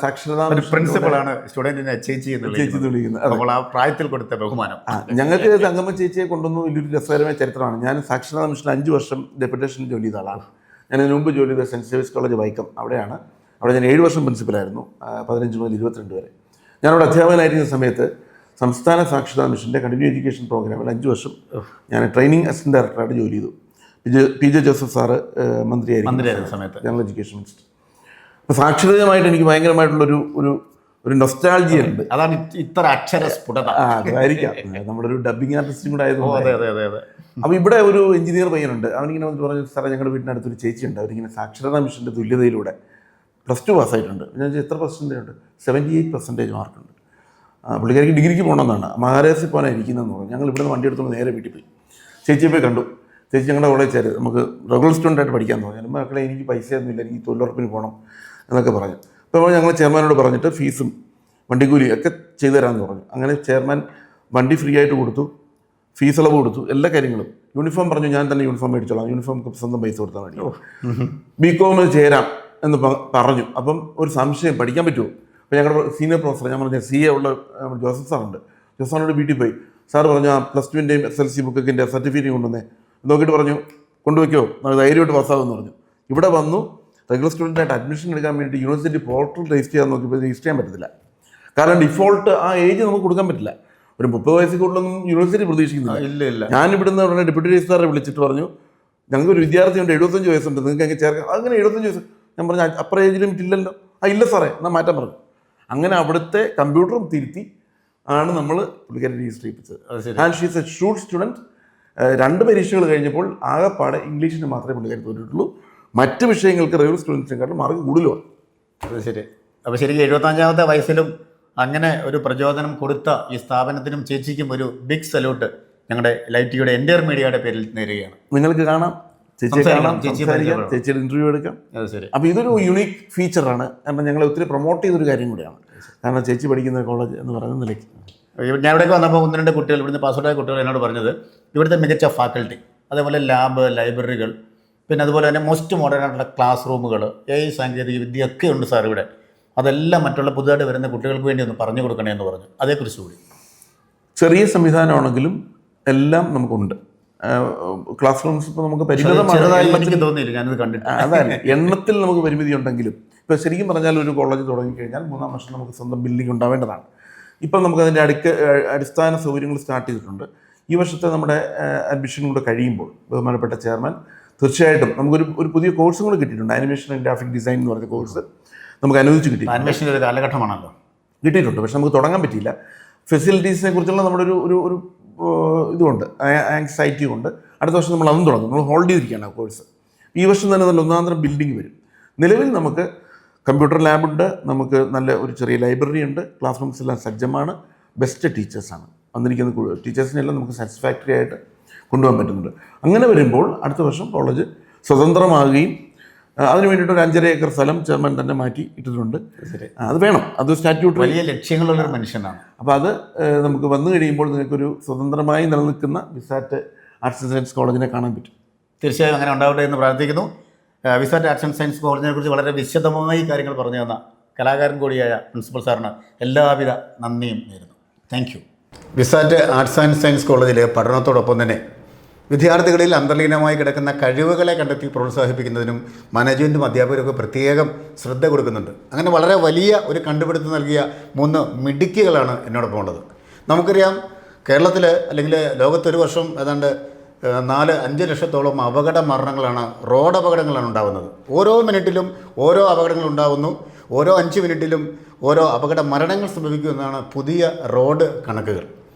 സാക്ഷരതാ പ്രിൻസിപ്പളാണ് സ്റ്റുഡൻറ്റിനെ ചേച്ചി എന്ന് വിളിക്കുന്നത്. അപ്പോൾ ആ പ്രായത്തിൽ കൊടുത്ത ബഹുമാനം. ഞങ്ങൾക്ക് തങ്കമ്മ ചേച്ചിയെ കൊണ്ടുവന്നു വലിയൊരു രസകരമായ ചരിത്രമാണ്. ഞാൻ സാക്ഷരതാ മിഷനിൽ 5 വർഷം ഡെപ്യൂട്ടേഷൻ ജോലി ചെയ്ത ആളാണ്. ഞാൻ ഇതിനു മുമ്പ് ജോലി ചെയ്ത സെൻറ്റ് സേവിയർസ് കോളേജ് വൈക്കം അവിടെയാണ്. അവിടെ ഞാൻ 7 വർഷം പ്രിൻസിപ്പലായിരുന്നു, 15 മുതൽ 22 വരെ. ഞാനവിടെ അധ്യാപകനായിരിക്കുന്ന സമയത്ത് സംസ്ഥാന സാക്ഷരതാ മിഷൻ്റെ കണ്ടിന്യൂ എഡ്യൂക്കേഷൻ പ്രോഗ്രാമിൽ 5 വർഷം ഞാൻ ട്രെയിനിങ് അസിസ്റ്റന്റ് ഡയറക്ടറായിട്ട് ജോലി ചെയ്തു. PJ ജോസഫ് സാറ് മന്ത്രിയായിരുന്ന സമയത്ത് ജനറൽ എഡ്യൂക്കേഷൻ മിനിസ്റ്റർ. അപ്പോൾ സാക്ഷരതയുമായിട്ട് എനിക്ക് ഭയങ്കരമായിട്ടുള്ളൊരു ഒരു നൊസ്റ്റാൾജിയ ഉണ്ട്. അതാണ് ഇത്ര അക്ഷര സ്ഫുടത. അതായിരിക്കാം, നമ്മുടെ ഒരു ഡബ്ബിങ് ആർട്ടിസ്റ്റും കൂടെ ആയതുകൊണ്ട്. അതെ. അപ്പോൾ ഇവിടെ ഒരു എഞ്ചിനീയർ പയ്യനുണ്ട്. അവനിങ്ങനെ വന്നിട്ട് പറഞ്ഞു, സാറേ ഞങ്ങളുടെ വീടിനടുത്തൊരു ചേച്ചിയുണ്ട്, അവരിങ്ങനെ സാക്ഷരതാ മിഷൻ്റെ തുല്യതയിലൂടെ +2 പാസ്സായിട്ടുണ്ട്. ഞാൻ എത്ര പെർസെൻറ്റേജ് ഉണ്ട്? 78% മാർക്കുണ്ട്. പുള്ളിക്കാരിക്ക് ഡിഗ്രിക്ക് പോകണമെന്നാണ്, മഹാരാഷ്ട്രയിൽ പോകാനാണ് ഇരിക്കുന്നതെന്ന് പറഞ്ഞു. ഞങ്ങൾ ഇവിടുന്ന് വണ്ടി എടുത്തുകൊണ്ട് നേരെ വീട്ടിൽ പോയി. ചേച്ചിയെ പോയി കണ്ടു. ചേച്ചി ഞങ്ങളുടെ കോളേജ് ചേരും, നമുക്ക് റെഗുലർ സ്റ്റുഡൻ്റായിട്ട് പഠിക്കാൻ തോന്നി. മക്കളെ എനിക്ക് പൈസയൊന്നുമില്ല, എനിക്ക് തൊഴിലുറപ്പിന് പോകണം എന്നൊക്കെ പറഞ്ഞു. അപ്പോൾ ഞങ്ങൾ ചെയർമാനോട് പറഞ്ഞിട്ട് ഫീസും വണ്ടിക്കൂലി ഒക്കെ ചെയ്തു തരാമെന്ന് പറഞ്ഞു. അങ്ങനെ ചെയർമാൻ വണ്ടി ഫ്രീ ആയിട്ട് കൊടുത്തു, ഫീസ് ഇളവ് കൊടുത്തു, എല്ലാ കാര്യങ്ങളും. യൂണിഫോം പറഞ്ഞു ഞാൻ തന്നെ യൂണിഫോം മേടിച്ചോളാം, യൂണിഫോം സ്വന്തം പൈസ കൊടുത്താൽ മതി. BCom ചേരാം എന്ന് പറഞ്ഞു. അപ്പം ഒരു സംശയം, പഠിക്കാൻ പറ്റുമോ? അപ്പോൾ ഞങ്ങളുടെ സീനിയർ പ്രൊഫസർ, ഞാൻ പറഞ്ഞ CA ഉള്ള ജോസഫ് സാറുണ്ട്. ജോസഫ് സാറിനോട് വീട്ടിൽ പോയി. സാറ് പറഞ്ഞു ആ +2ൻ്റെയും SLC ബുക്കൊക്കെ സർട്ടിഫിക്കറ്റ് കൊണ്ടുവന്നേ. നോക്കിയിട്ട് പറഞ്ഞു കൊണ്ടുവയ്ക്കോ, നമ്മൾ ധൈര്യമായിട്ട് പാസ്സാകുമെന്ന് പറഞ്ഞു. ഇവിടെ വന്നു റെഗുലർ സ്റ്റുഡൻ്റായിട്ട് അഡ്മിഷൻ എടുക്കാൻ വേണ്ടി യൂണിവേഴ്സിറ്റി പോർട്ടൽ രജിസ്റ്റർ ചെയ്യാൻ നോക്കിയപ്പോൾ രജിസ്റ്റർ ചെയ്യാൻ പറ്റത്തില്ല. കാരണം ഡിഫോൾട്ട് ആ ഏജ് നമുക്ക് കൊടുക്കാൻ പറ്റില്ല. ഒരു 30 വയസ്സിൽ കൂടുതലൊന്നും യൂണിവേഴ്സിറ്റി പ്രതീക്ഷിക്കുന്നില്ല. ഇല്ല. ഞാൻ ഇവിടുന്ന് ഉടനെ ഡെപ്യൂട്ടി രജിസ്ട്രാറെ വിളിച്ചിട്ട് പറഞ്ഞു ഞങ്ങൾക്ക് ഒരു വിദ്യാർത്ഥിയുണ്ട് 75 വയസ്സുണ്ട്, നിങ്ങൾക്ക് അങ്ങനെ ചേർക്കാം. അങ്ങനെ 75 വയസ്സ്. ഞാൻ പറഞ്ഞു അപ്പുറം ഏജ് ലിമിറ്റ് ഇല്ലല്ലോ. ഇല്ല സാറേ, എന്നാൽ മാറ്റാൻ പറഞ്ഞു. അങ്ങനെ അവിടുത്തെ കമ്പ്യൂട്ടറും തിരുത്തി ആണ് നമ്മൾ പുള്ളിക്കാരെ രജിസ്റ്റർ ചെയ്യിപ്പിച്ചത്. And she's a shoot student. 2 പരീക്ഷകൾ കഴിഞ്ഞപ്പോൾ ആകെപ്പാടെ ഇംഗ്ലീഷിന് മാത്രമേ പുള്ളിക്കാരി തോന്നിയിട്ടുള്ളൂ. മറ്റ് വിഷയങ്ങൾക്ക് റെഗുലർ സ്റ്റുഡൻസിനെക്കാട്ടും മാർക്ക് കൂടുതലുമാണ്. അത് ശരി. അപ്പോൾ ശരിക്കും 75ാമത്തെ വയസ്സിലും അങ്ങനെ ഒരു പ്രചോദനം കൊടുത്ത ഈ സ്ഥാപനത്തിനും ചേച്ചിക്കും ഒരു ബിഗ് സല്യൂട്ട് ഞങ്ങളുടെ ലൈവ് ടിവിയുടെ എൻ്റയർ മീഡിയയുടെ പേരിൽ നേരുകയാണ്. നിങ്ങൾക്ക് കാണാം, ചേച്ചിയുടെ ഇൻ്റർവ്യൂ എടുക്കാം. അത് ശരി. അപ്പോൾ ഇതൊരു യുണീക്ക് ഫീച്ചറാണ്. കാരണം ഞങ്ങളെ ഒത്തിരി പ്രൊമോട്ട് ചെയ്തൊരു കാര്യം കൂടിയാണ്. കാരണം ചേച്ചി പഠിക്കുന്ന കോളേജ് എന്ന് പറയുന്ന നിലയ്ക്ക് ഞാൻ ഇവിടേക്ക് വന്നപ്പോൾ 1-2 കുട്ടികൾ, ഇവിടുന്ന് പാസ്ഔട്ടായ കുട്ടികൾ എന്നോട് പറഞ്ഞത് ഇവിടുത്തെ മികച്ച ഫാക്കൽറ്റി, അതേപോലെ ലാബ്, ലൈബ്രറികൾ, പിന്നെ അതുപോലെ തന്നെ മോസ്റ്റ് മോഡേൺ ആയിട്ടുള്ള ക്ലാസ് റൂമുകൾ, AI സാങ്കേതിക വിദ്യയൊക്കെ ഉണ്ട് സാർ ഇവിടെ. അതെല്ലാം മറ്റുള്ള പുതുതായിട്ട് വരുന്ന കുട്ടികൾക്ക് വേണ്ടി ഒന്ന് പറഞ്ഞു കൊടുക്കണേ എന്ന് പറഞ്ഞു. അതേക്കുറിച്ച് കൂടി. ചെറിയ സംവിധാനമാണെങ്കിലും എല്ലാം നമുക്കുണ്ട്. ക്ലാസ് റൂംസ് ഇപ്പോൾ നമുക്ക് എനിക്ക് തോന്നിയില്ല, ഞാനത് കണ്ടിട്ട്. അതാണ് എണ്ണത്തിൽ നമുക്ക് പരിമിതി ഉണ്ടെങ്കിലും ഇപ്പോൾ ശരിക്കും പറഞ്ഞാൽ ഒരു കോളേജ് തുടങ്ങിക്കഴിഞ്ഞാൽ 3-ാം വർഷം നമുക്ക് സ്വന്തം ബിൽഡിംഗ് ഉണ്ടാവേണ്ടതാണ്. ഇപ്പം നമുക്കതിൻ്റെ അടിസ്ഥാന സൗകര്യങ്ങൾ സ്റ്റാർട്ട് ചെയ്തിട്ടുണ്ട്. ഈ വർഷത്തെ നമ്മുടെ അഡ്മിഷൻ കൂടെ കഴിയുമ്പോൾ ബഹുമാനപ്പെട്ട ചെയർമാൻ തീർച്ചയായിട്ടും നമുക്കൊരു പുതിയ കോഴ്സും കൂടെ കിട്ടിയിട്ടുണ്ട്. ആനിമേഷൻ ആൻഡ് ഗ്രാഫിക് ഡിസൈൻ എന്ന് പറഞ്ഞ കോഴ്സ് നമുക്ക് അനുവദിച്ച് കിട്ടി. ആനിമേഷൻ്റെ ഒരു കാലഘട്ടമാണല്ലോ. കിട്ടിയിട്ടുണ്ട്, പക്ഷെ നമുക്ക് തുടങ്ങാൻ പറ്റിയില്ല. ഫെസിലിറ്റീസിനെ കുറിച്ചുള്ള നമ്മുടെ ഒരു ഇതുകൊണ്ട് ആങ്സൈറ്റി കൊണ്ട് അടുത്ത വർഷം നമ്മൾ അതും തുടങ്ങും. നമ്മൾ ഹോൾഡ് ചെയ്തിരിക്കുകയാണ് ആ കോഴ്സ്. ഈ വർഷം തന്നെ നല്ല 1-ാം ബിൽഡിംഗ് വരും. നിലവിൽ നമുക്ക് കമ്പ്യൂട്ടർ ലാബുണ്ട്, നമുക്ക് നല്ല ഒരു ചെറിയ ലൈബ്രറി ഉണ്ട്, ക്ലാസ് റൂംസ് എല്ലാം സജ്ജമാണ്, ബെസ്റ്റ് ടീച്ചേഴ്സാണ് വന്നിരിക്കുന്ന. ടീച്ചേഴ്സിനെല്ലാം നമുക്ക് സാറ്റിസ്ഫാക്ടറി ആയിട്ട് കൊണ്ടുപോകാൻ പറ്റുന്നുണ്ട്. അങ്ങനെ വരുമ്പോൾ അടുത്ത വർഷം കോളേജ് സ്വതന്ത്രമാകുകയും അതിന് വേണ്ടിയിട്ട് ഒരു 5.5 ഏക്കർ സ്ഥലം ചെയർമാൻ തന്നെ മാറ്റി ഇട്ടിട്ടുണ്ട്. അത് വേണം, അത് സ്റ്റാറ്റ്യൂട്ട് വലിയ ലക്ഷ്യങ്ങളുള്ളൊരു മനുഷ്യനാണ്. അപ്പോൾ അത് നമുക്ക് വന്നു കഴിയുമ്പോൾ നിങ്ങൾക്കൊരു സ്വതന്ത്രമായി നിലനിൽക്കുന്ന വിസാറ്റ് ആർട്സ് ആൻഡ് സയൻസ് കോളേജിനെ കാണാൻ പറ്റും. തീർച്ചയായും അങ്ങനെ ഉണ്ടാവട്ടെ എന്ന് പ്രാർത്ഥിക്കുന്നു. വിസാറ്റ് ആർട്സ് ആൻഡ് സയൻസ് കോളേജിനെ കുറിച്ച് വളരെ വിശദമായി കാര്യങ്ങൾ പറഞ്ഞു തന്ന കലാകാരൻ കൂടിയായ പ്രിൻസിപ്പൽ സാറിന് എല്ലാവിധ നന്ദിയും നേരുന്നു. Thank you. Vsat arts and science കോളേജിൽ പഠനത്തോടൊപ്പം തന്നെ വിദ്യാർത്ഥികളിൽ അന്തർലീനമായി കിടക്കുന്ന കഴിവുകളെ കണ്ടെത്തി പ്രോത്സാഹിപ്പിക്കുന്നതിനും മാനേജ്മെൻറ്റും അധ്യാപകരൊക്കെ പ്രത്യേകം ശ്രദ്ധ കൊടുക്കുന്നുണ്ട്. അങ്ങനെ വളരെ വലിയ ഒരു കണ്ടുപിടുത്തം നൽകിയ 3 മിടുക്കികളാണ് എന്നോടൊപ്പം ഉള്ളത്. നമുക്കറിയാം, കേരളത്തിൽ അല്ലെങ്കിൽ ലോകത്തൊരു വർഷം ഏതാണ്ട് 4-5 ലക്ഷത്തോളം അപകട മരണങ്ങളാണ്, റോഡ് അപകടങ്ങളാണ് ഉണ്ടാകുന്നത്. ഓരോ മിനിറ്റിലും ഓരോ അപകടങ്ങൾ ഉണ്ടാകുന്നു. ഓരോ 5 മിനിറ്റിലും ഓരോ അപകട മരണങ്ങൾ സംഭവിക്കുമെന്നാണ് പുതിയ റോഡ് കണക്കുകൾ.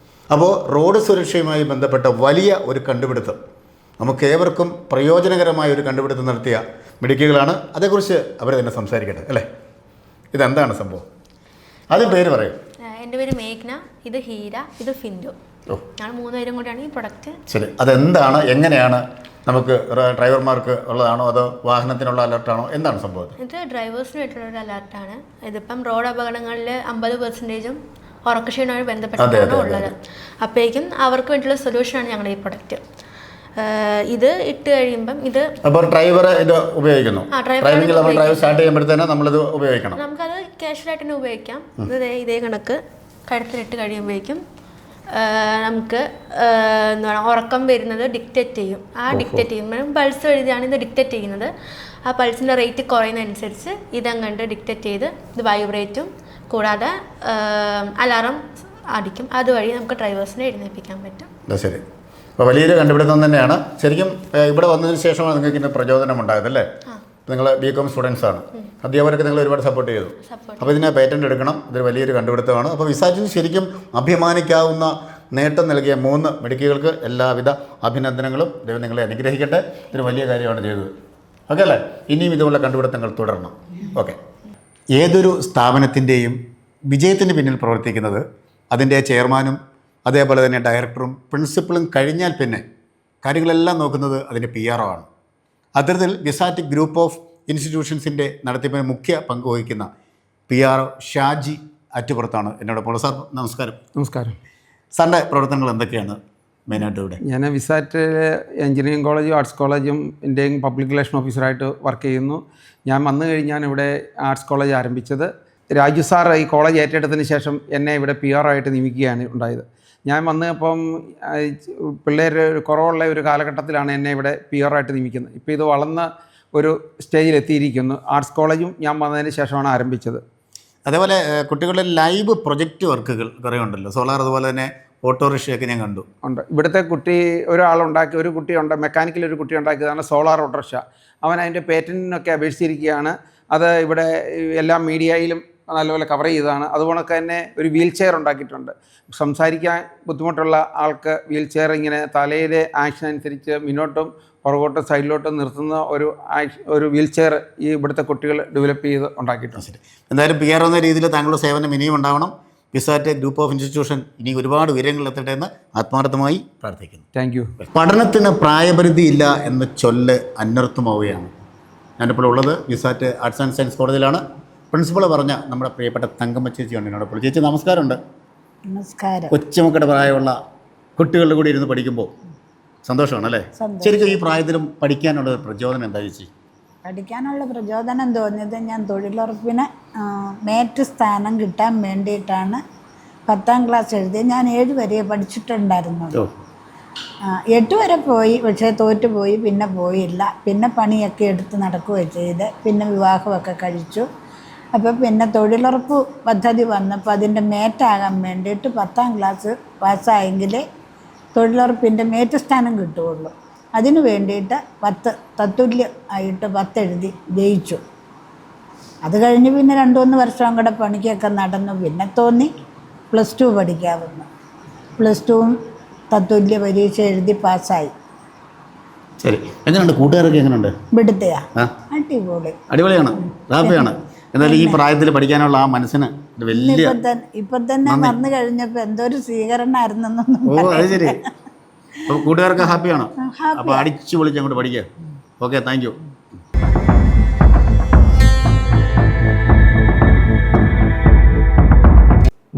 അപ്പോൾ റോഡ് സുരക്ഷയുമായി ബന്ധപ്പെട്ട വലിയ ഒരു കണ്ടുപിടുത്തം, നമുക്കേവർക്കും പ്രയോജനകരമായ ഒരു കണ്ടുപിടുത്തം നടത്തിയ മിടുക്കികളാണ്. അതേക്കുറിച്ച് അവർ തന്നെ സംസാരിക്കട്ടെ അല്ലേ? ഇതെന്താണ് സംഭവം? ആദ്യം പേര് പറയും. എൻ്റെ പേര് മേഘ്ന, ഇത് ഹീര, ഇത് ഫിൻഡു. ഞങ്ങൾ 3 പേരും കൂടിയാണ് ഈ പ്രൊഡക്റ്റ്. ശരി, അതെന്താണ്, എങ്ങനെയാണ്, നമുക്ക് ഡ്രൈവർമാർക്ക് ഉള്ളതാണോ അതോ വാഹനത്തിനുള്ള അലർട്ടാണോ, എന്താണ് സംഭവം? ഇത് ഡ്രൈവേഴ്സിന് വേണ്ടിയിട്ടുള്ള ഒരു അലർട്ടാണ്. ഇതിപ്പം റോഡ് അപകടങ്ങളിൽ 50% ഉറക്കക്ഷീണവുമായി ബന്ധപ്പെട്ടാണ് ഉള്ളത്. അപ്പോഴേക്കും അവർക്ക് വേണ്ടിയുള്ള സൊല്യൂഷനാണ് ഞങ്ങളുടെ ഈ പ്രൊഡക്റ്റ്. ഇത് ഇട്ട് കഴിയുമ്പം ഇത് അപ്പോൾ ഡ്രൈവർ ഇത് ഉപയോഗിക്കുന്നു. ഡ്രൈവർ സ്റ്റാർട്ട് ചെയ്യുമ്പോഴത്തേനും നമ്മളിത് ഉപയോഗിക്കണം. നമുക്കത് കാഷ്വലായിട്ട് തന്നെ ഉപയോഗിക്കാം. ഇതേ കണക്ക് കഴുത്തിലിട്ട് കഴിയുമ്പോഴേക്കും നമുക്ക് എന്താണ് ഉറക്കം വരുന്നത് ഡിക്റ്റേറ്റ് ചെയ്യും. ആ ഡിക്റ്റേറ്റ് ചെയ്യുമ്പോൾ പൾസ് എഴുതിയാണ് ഇത് ഡിക്റ്റേറ്റ് ചെയ്യുന്നത്. ആ പൾസിൻ്റെ റേറ്റ് കുറയുന്നതനുസരിച്ച് ഇതങ്ങണ്ട് ഡിക്റ്റേറ്റ് ചെയ്ത് ഇത് വൈബ്രേറ്റും കൂടാതെ അലാറം അടിക്കും. അതുവഴി നമുക്ക് ഡ്രൈവേഴ്സിനെ എഴുന്നേൽപ്പിക്കാൻ പറ്റും. ശരി, അപ്പോൾ വലിയൊരു കണ്ടുപിടുത്തം തന്നെയാണ്. ശരിക്കും ഇവിടെ വന്നതിന് ശേഷമാണ് നിങ്ങൾക്ക് ഇതിന് പ്രചോദനം ഉണ്ടായതല്ലേ? നിങ്ങൾ BCom സ്റ്റുഡൻസ് ആണ്, അധ്യാപകർക്ക് നിങ്ങൾ ഒരുപാട് സപ്പോർട്ട് ചെയ്തു. അപ്പോൾ ഇതിനെ പേറ്റന്റ് എടുക്കണം, ഇതൊരു വലിയൊരു കണ്ടുപിടുത്തമാണ്. അപ്പോൾ വിസാറ്റിന് ശരിക്കും അഭിമാനിക്കാവുന്ന നേട്ടം നൽകിയ 3 മിടുക്കികൾക്ക് എല്ലാവിധ അഭിനന്ദനങ്ങളും. ദൈവം നിങ്ങളെ അനുഗ്രഹിക്കട്ടെ. ഇതൊരു വലിയ കാര്യമാണ് ചെയ്തത്. ഓക്കെ അല്ലേ? ഇനിയും ഇതുപോലെ കണ്ടുപിടുത്തങ്ങൾ തുടരണം. ഓക്കെ. ഏതൊരു സ്ഥാപനത്തിൻ്റെയും വിജയത്തിന് പിന്നിൽ പ്രവർത്തിക്കുന്നത് അതിൻ്റെ ചെയർമാനും അതേപോലെ തന്നെ ഡയറക്ടറും പ്രിൻസിപ്പളും കഴിഞ്ഞാൽ പിന്നെ കാര്യങ്ങളെല്ലാം നോക്കുന്നത് അതിൻ്റെ PRO ആണ്. അത്തരത്തിൽ വിസാറ്റ് ഗ്രൂപ്പ് ഓഫ് ഇൻസ്റ്റിറ്റ്യൂഷൻസിൻ്റെ നടത്തിപ്പിന് മുഖ്യ പങ്ക് വഹിക്കുന്ന PRO ഷാജി അറ്റുപുറത്താണ് എന്നോടൊപ്പം. സാർ നമസ്കാരം. നമസ്കാരം. സാറിൻ്റെ പ്രവർത്തനങ്ങൾ എന്തൊക്കെയാണ് മെയിനായിട്ട് ഇവിടെ? ഞാൻ വിസാറ്റ് എഞ്ചിനീയറിംഗ് കോളേജും ആർട്സ് കോളേജും ഇന്ത്യൻ പബ്ലിക് റിലേഷൻ ഓഫീസറായിട്ട് വർക്ക് ചെയ്യുന്നു. ഞാൻ വന്നു കഴിഞ്ഞാണ് ഇവിടെ ആർട്സ് കോളേജ് ആരംഭിച്ചത്. രാജു സാർ ഈ കോളേജ് ഏറ്റെടുത്തതിന് ശേഷം എന്നെ ഇവിടെ PRO ആയിട്ട് നിയമിക്കുകയാണ് ഉണ്ടായത്. ഞാൻ വന്ന് അപ്പം പിള്ളേർ കുറവുള്ള ഒരു കാലഘട്ടത്തിലാണ് എന്നെ ഇവിടെ PRO ആയിട്ട് നിയമിക്കുന്നത്. ഇപ്പോൾ ഇത് വളർന്ന ഒരു സ്റ്റേജിലെത്തിയിരിക്കുന്നു. ആർട്സ് കോളേജും ഞാൻ വന്നതിന് ശേഷമാണ് ആരംഭിച്ചത്. അതേപോലെ കുട്ടികളുടെ ലൈവ് പ്രൊജക്റ്റ് വർക്കുകൾ കുറേ ഉണ്ടല്ലോ, സോളാർ, അതുപോലെ തന്നെ ഓട്ടോറിക്ഷയൊക്കെ ഞാൻ കണ്ടു. ഉണ്ട്. ഇവിടുത്തെ ഒരു കുട്ടിയുണ്ട്, മെക്കാനിക്കൽ ഒരു കുട്ടി ഉണ്ടാക്കിയതാണ് സോളാർ ഓട്ടോറിക്ഷ. അവൻ അതിൻ്റെ പേറ്റൻറ്റിനൊക്കെ അപേക്ഷിച്ചിരിക്കുകയാണ്. അത് ഇവിടെ എല്ലാ മീഡിയയിലും നല്ലപോലെ കവർ ചെയ്തതാണ്. അതുപോലെ തന്നെ ഒരു വീൽ ചെയർ ഉണ്ടാക്കിയിട്ടുണ്ട്. സംസാരിക്കാൻ ബുദ്ധിമുട്ടുള്ള ആൾക്ക് വീൽ ചെയർ ഇങ്ങനെ തലയിലെ ആക്ഷൻ അനുസരിച്ച് മുന്നോട്ടും പുറകോട്ടും സൈഡിലോട്ടും നിർത്തുന്ന ഒരു വീൽ ചെയർ ഈ ഇവിടുത്തെ കുട്ടികൾ ഡെവലപ്പ് ചെയ്ത് ഉണ്ടാക്കിയിട്ടുണ്ട്. ശരി, എന്തായാലും PRO എന്ന രീതിയിൽ താങ്കളുടെ സേവനം ഇനിയും ഉണ്ടാവണം. വിസാറ്റ് ഗ്രൂപ്പ് ഓഫ് ഇൻസ്റ്റിറ്റ്യൂഷൻ ഇനി ഒരുപാട് ഉയരങ്ങളിലെത്തട്ടെ എന്ന് ആത്മാർത്ഥമായി പ്രാർത്ഥിക്കുന്നു. Thank you. പഠനത്തിന് പ്രായപരിധിയില്ല എന്ന ചൊല്ല് അന്വർത്ഥമാവുകയാണ്. ഞാനിപ്പോൾ ഉള്ളത് വിസാറ്റ് ആർട്സ് ആൻഡ് സയൻസ് കോളേജിലാണ്. പ്രിൻസിപ്പൾ പറഞ്ഞ നമ്മുടെ പ്രിയപ്പെട്ട തങ്കമ്മ ചേച്ചിയാണ് എന്നോടൊപ്പം. ചേച്ചി നമസ്കാരമുണ്ട്. നമസ്കാരം. കൊച്ചുമക്കളുടെ പ്രായമുള്ള കുട്ടികളുടെ കൂടി ഇരുന്ന് പഠിക്കുമ്പോൾ സന്തോഷമാണ് അല്ലേ? ശരിക്കും ഈ പ്രായത്തിലും പഠിക്കാനുള്ള പ്രചോദനം എന്താ ചേച്ചി? പഠിക്കാനുള്ള പ്രചോദനം തോന്നിയത് ഞാൻ തൊഴിലുറപ്പിന് മേറ്റ് സ്ഥാനം കിട്ടാൻ വേണ്ടിയിട്ടാണ് 10ാം ക്ലാസ് എഴുതിയത്. ഞാൻ 7 വരെ പഠിച്ചിട്ടുണ്ടായിരുന്നുള്ളൂ. 8 വരെ പോയി, പക്ഷേ തോറ്റുപോയി, പിന്നെ പോയില്ല. പിന്നെ പണിയൊക്കെ എടുത്ത് നടക്കുകയും ചെയ്ത് പിന്നെ വിവാഹമൊക്കെ കഴിച്ചു. അപ്പോൾ പിന്നെ തൊഴിലുറപ്പ് പദ്ധതി വന്നപ്പോൾ അതിൻ്റെ മേറ്റാകാൻ വേണ്ടിയിട്ട് 10ാം ക്ലാസ് പാസ്സായെങ്കിലേ തൊഴിലുറപ്പിൻ്റെ മേറ്റ് സ്ഥാനം കിട്ടുകയുള്ളൂ. അതിനു വേണ്ടിയിട്ട് 10 തത്തുല്യം ആയിട്ട് 10 എഴുതി ജയിച്ചു. അത് കഴിഞ്ഞ് പിന്നെ 2-3 വർഷം കൂടെ പണിക്കൊക്കെ നടന്നു. പിന്നെ തോന്നി +2 പഠിക്കാമെന്ന്. +2 തത്തുല്യ പരീക്ഷ എഴുതി പാസ്സായി. ശരി, എങ്ങനെയുണ്ട് കൂട്ടുകാരൊക്കെ? എങ്ങനെയുണ്ട്? ഇവിടുത്തെയാ അടിപൊളിയാണ്, ഹാപ്പിയാണ്. എന്നാലും ഈ പ്രായത്തിൽ പഠിക്കാനുള്ള ആ മനസ്സിന് വലിയ ഇപ്പം തന്നെ വന്നു കഴിഞ്ഞപ്പോൾ എന്തൊരു സ്വീകരണമായിരുന്നെന്നൊന്നും. ഓ, അത് ശരി. അപ്പോൾ കൂട്ടുകാർക്ക് ഹാപ്പിയാണ്. അപ്പോൾ അടിച്ചു പൊളിച്ച് അങ്ങോട്ട് പഠിക്കുക. Okay, thank you.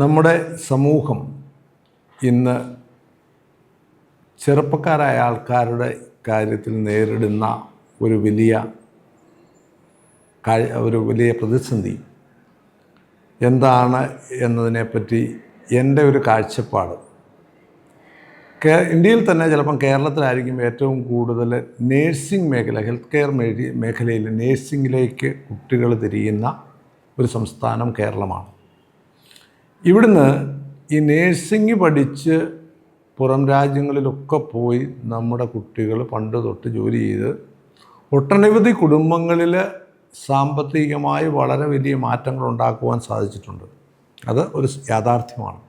നമ്മുടെ സമൂഹം ഇന്ന് ചെറുപ്പക്കാരായ ആൾക്കാരുടെ കാര്യത്തിൽ നേരിടുന്ന ഒരു വലിയ ഒരു വലിയ പ്രതിസന്ധി എന്താണ് എന്നതിനെപ്പറ്റി എൻ്റെ ഒരു കാഴ്ചപ്പാട്, ഇന്ത്യയിൽ തന്നെ ചിലപ്പം കേരളത്തിലായിരിക്കും ഏറ്റവും കൂടുതൽ നേഴ്സിംഗ് മേഖല, ഹെൽത്ത് കെയർ മേഖലയിൽ നേഴ്സിങ്ങിലേക്ക് കുട്ടികൾ തിരിയുന്ന ഒരു സംസ്ഥാനം കേരളമാണ്. ഇവിടുന്ന് ഈ നേഴ്സിംഗ് പഠിച്ച് പുറം രാജ്യങ്ങളിലൊക്കെ പോയി നമ്മുടെ കുട്ടികൾ പണ്ട് തൊട്ട് ജോലി ചെയ്ത് ഒട്ടനവധി കുടുംബങ്ങളിൽ സാമ്പത്തികമായി വളരെ വലിയ മാറ്റങ്ങൾ ഉണ്ടാക്കുവാൻ സാധിച്ചിട്ടുണ്ട്. അത് ഒരു യാഥാർത്ഥ്യമാണ്.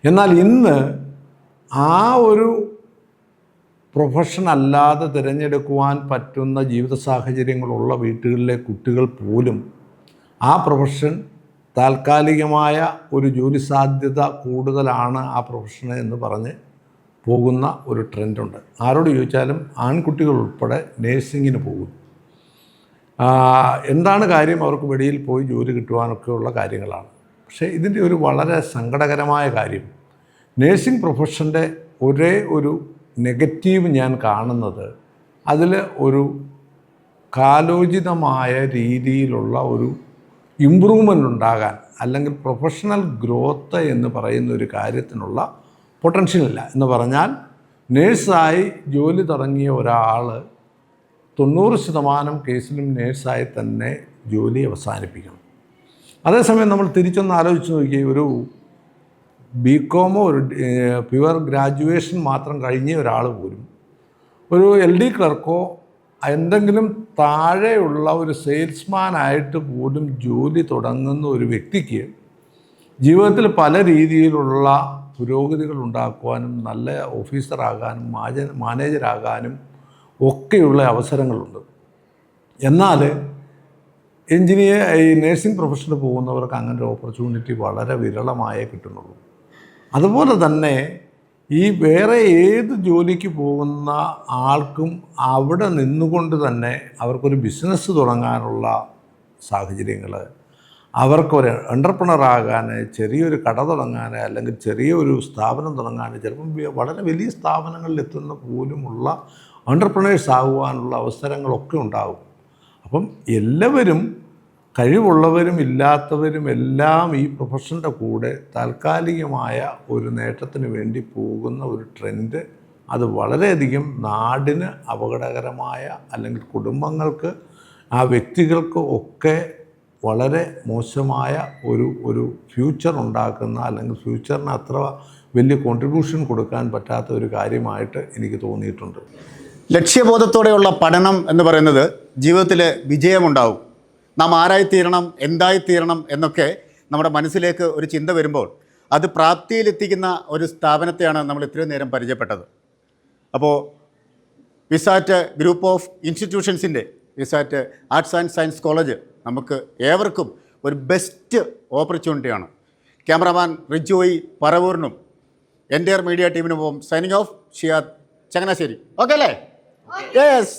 എന്നാൽ ഇന്ന് ആ ഒരു പ്രൊഫഷൻ അല്ലാതെ തിരഞ്ഞെടുക്കുവാൻ പറ്റുന്ന ജീവിത സാഹചര്യങ്ങളുള്ള വീട്ടുകളിലെ കുട്ടികൾ പോലും ആ പ്രൊഫഷൻ താൽക്കാലികമായ ഒരു ജോലി സാധ്യത കൂടുതലാണ് ആ പ്രൊഫഷന് എന്ന് പറഞ്ഞ് പോകുന്ന ഒരു ട്രെൻഡുണ്ട്. ആരോട് ചോദിച്ചാലും ആൺകുട്ടികൾ ഉൾപ്പെടെ നേഴ്സിങ്ങിന് പോകും. എന്താണ് കാര്യം? അവർക്ക് വെളിയിൽ പോയി ജോലി കിട്ടുവാനൊക്കെയുള്ള കാര്യങ്ങളാണ്. പക്ഷേ ഇതിൻ്റെ ഒരു വളരെ സങ്കടകരമായ കാര്യം, നേഴ്സിംഗ് പ്രൊഫഷൻ്റെ ഒരേ ഒരു നെഗറ്റീവ് ഞാൻ കാണുന്നത്, അതിൽ ഒരു കാലോചിതമായ രീതിയിലുള്ള ഒരു ഇമ്പ്രൂവ്മെൻ്റ് ഉണ്ടാകാൻ അല്ലെങ്കിൽ പ്രൊഫഷണൽ ഗ്രോത്ത് എന്ന് പറയുന്ന ഒരു കാര്യത്തിനുള്ള പൊട്ടൻഷ്യലില്ല. എന്ന് പറഞ്ഞാൽ നേഴ്സായി ജോലി തുടങ്ങിയ ഒരാൾ 90% കേസിലും നേഴ്സായി തന്നെ ജോലി അവസാനിപ്പിക്കണം. അതേസമയം നമ്മൾ തിരിച്ചൊന്ന് ആലോചിച്ച് നോക്കി, ഒരു ബികോമോ ഒരു പ്യുവർ ഗ്രാജുവേഷൻ മാത്രം കഴിഞ്ഞ ഒരാൾ പോലും ഒരു LD ക്ലർക്കോ എന്തെങ്കിലും താഴെയുള്ള ഒരു സെയിൽസ്മാനായിട്ട് പോലും ജോലി തുടങ്ങുന്ന ഒരു വ്യക്തിക്ക് ജീവിതത്തിൽ പല രീതിയിലുള്ള പുരോഗതികൾ ഉണ്ടാക്കുവാനും നല്ല ഓഫീസറാകാനും മാനേജരാകാനും ഒക്കെയുള്ള അവസരങ്ങളുണ്ട്. എന്നാൽ ഈ നേഴ്സിംഗ് പ്രൊഫഷന് പോകുന്നവർക്ക് അങ്ങനെ ഒരു ഓപ്പർച്യൂണിറ്റി വളരെ വിരളമായേ കിട്ടുന്നുള്ളൂ. അതുപോലെ തന്നെ ഈ വേറെ ഏത് ജോലിക്ക് പോകുന്ന ആൾക്കും അവിടെ നിന്നുകൊണ്ട് തന്നെ അവർക്കൊരു ബിസിനസ് തുടങ്ങാനുള്ള സാഹചര്യങ്ങൾ, അവർക്കൊരു എൻ്റർപ്രണറാകാൻ, ചെറിയൊരു കട തുടങ്ങാൻ, അല്ലെങ്കിൽ ചെറിയൊരു സ്ഥാപനം തുടങ്ങാൻ, ചിലപ്പം വളരെ വലിയ സ്ഥാപനങ്ങളിൽ എത്തുന്ന പോലുമുള്ള എൻ്റർപ്രണേഴ്സ് ആകുവാനുള്ള അവസരങ്ങളൊക്കെ ഉണ്ടാകും. അപ്പം എല്ലാവരും, കഴിവുള്ളവരും ഇല്ലാത്തവരും എല്ലാം ഈ പ്രൊഫഷൻ്റെ കൂടെ താൽക്കാലികമായ ഒരു നേട്ടത്തിന് വേണ്ടി പോകുന്ന ഒരു ട്രെൻഡ്, അത് വളരെയധികം നാടിന് അപകടകരമായ, അല്ലെങ്കിൽ കുടുംബങ്ങൾക്ക്, ആ വ്യക്തികൾക്ക് ഒക്കെ വളരെ മോശമായ ഒരു ഫ്യൂച്ചർ ഉണ്ടാക്കുന്ന, അല്ലെങ്കിൽ ഫ്യൂച്ചറിന് അത്ര വലിയ കോൺട്രിബ്യൂഷൻ കൊടുക്കാൻ പറ്റാത്ത ഒരു കാര്യമായിട്ട് എനിക്ക് തോന്നിയിട്ടുണ്ട്. ലക്ഷ്യബോധത്തോടെയുള്ള പഠനം എന്ന് പറയുന്നത് ജീവിതത്തിൽ വിജയമുണ്ടാവും. നാം ആരായിത്തീരണം, എന്തായിത്തീരണം എന്നൊക്കെ നമ്മുടെ മനസ്സിലേക്ക് ഒരു ചിന്ത വരുമ്പോൾ അത് പ്രാപ്തിയിലെത്തിക്കുന്ന ഒരു സ്ഥാപനത്തെയാണ് നമ്മൾ ഇത്രയും നേരം പരിചയപ്പെട്ടത്. അപ്പോൾ വിസാറ്റ് ഗ്രൂപ്പ് ഓഫ് ഇൻസ്റ്റിറ്റ്യൂഷൻസിൻ്റെ VISAT arts and science college നമുക്ക് ഏവർക്കും ഒരു ബെസ്റ്റ് ഓപ്പർച്യൂണിറ്റിയാണ്. ക്യാമറാമാൻ റിജോയ് പറവൂരിനും എൻ്റയർ മീഡിയ ടീമിനൊപ്പം signing off Shiyad Changanassery. Okay അല്ലേ? യെസ്.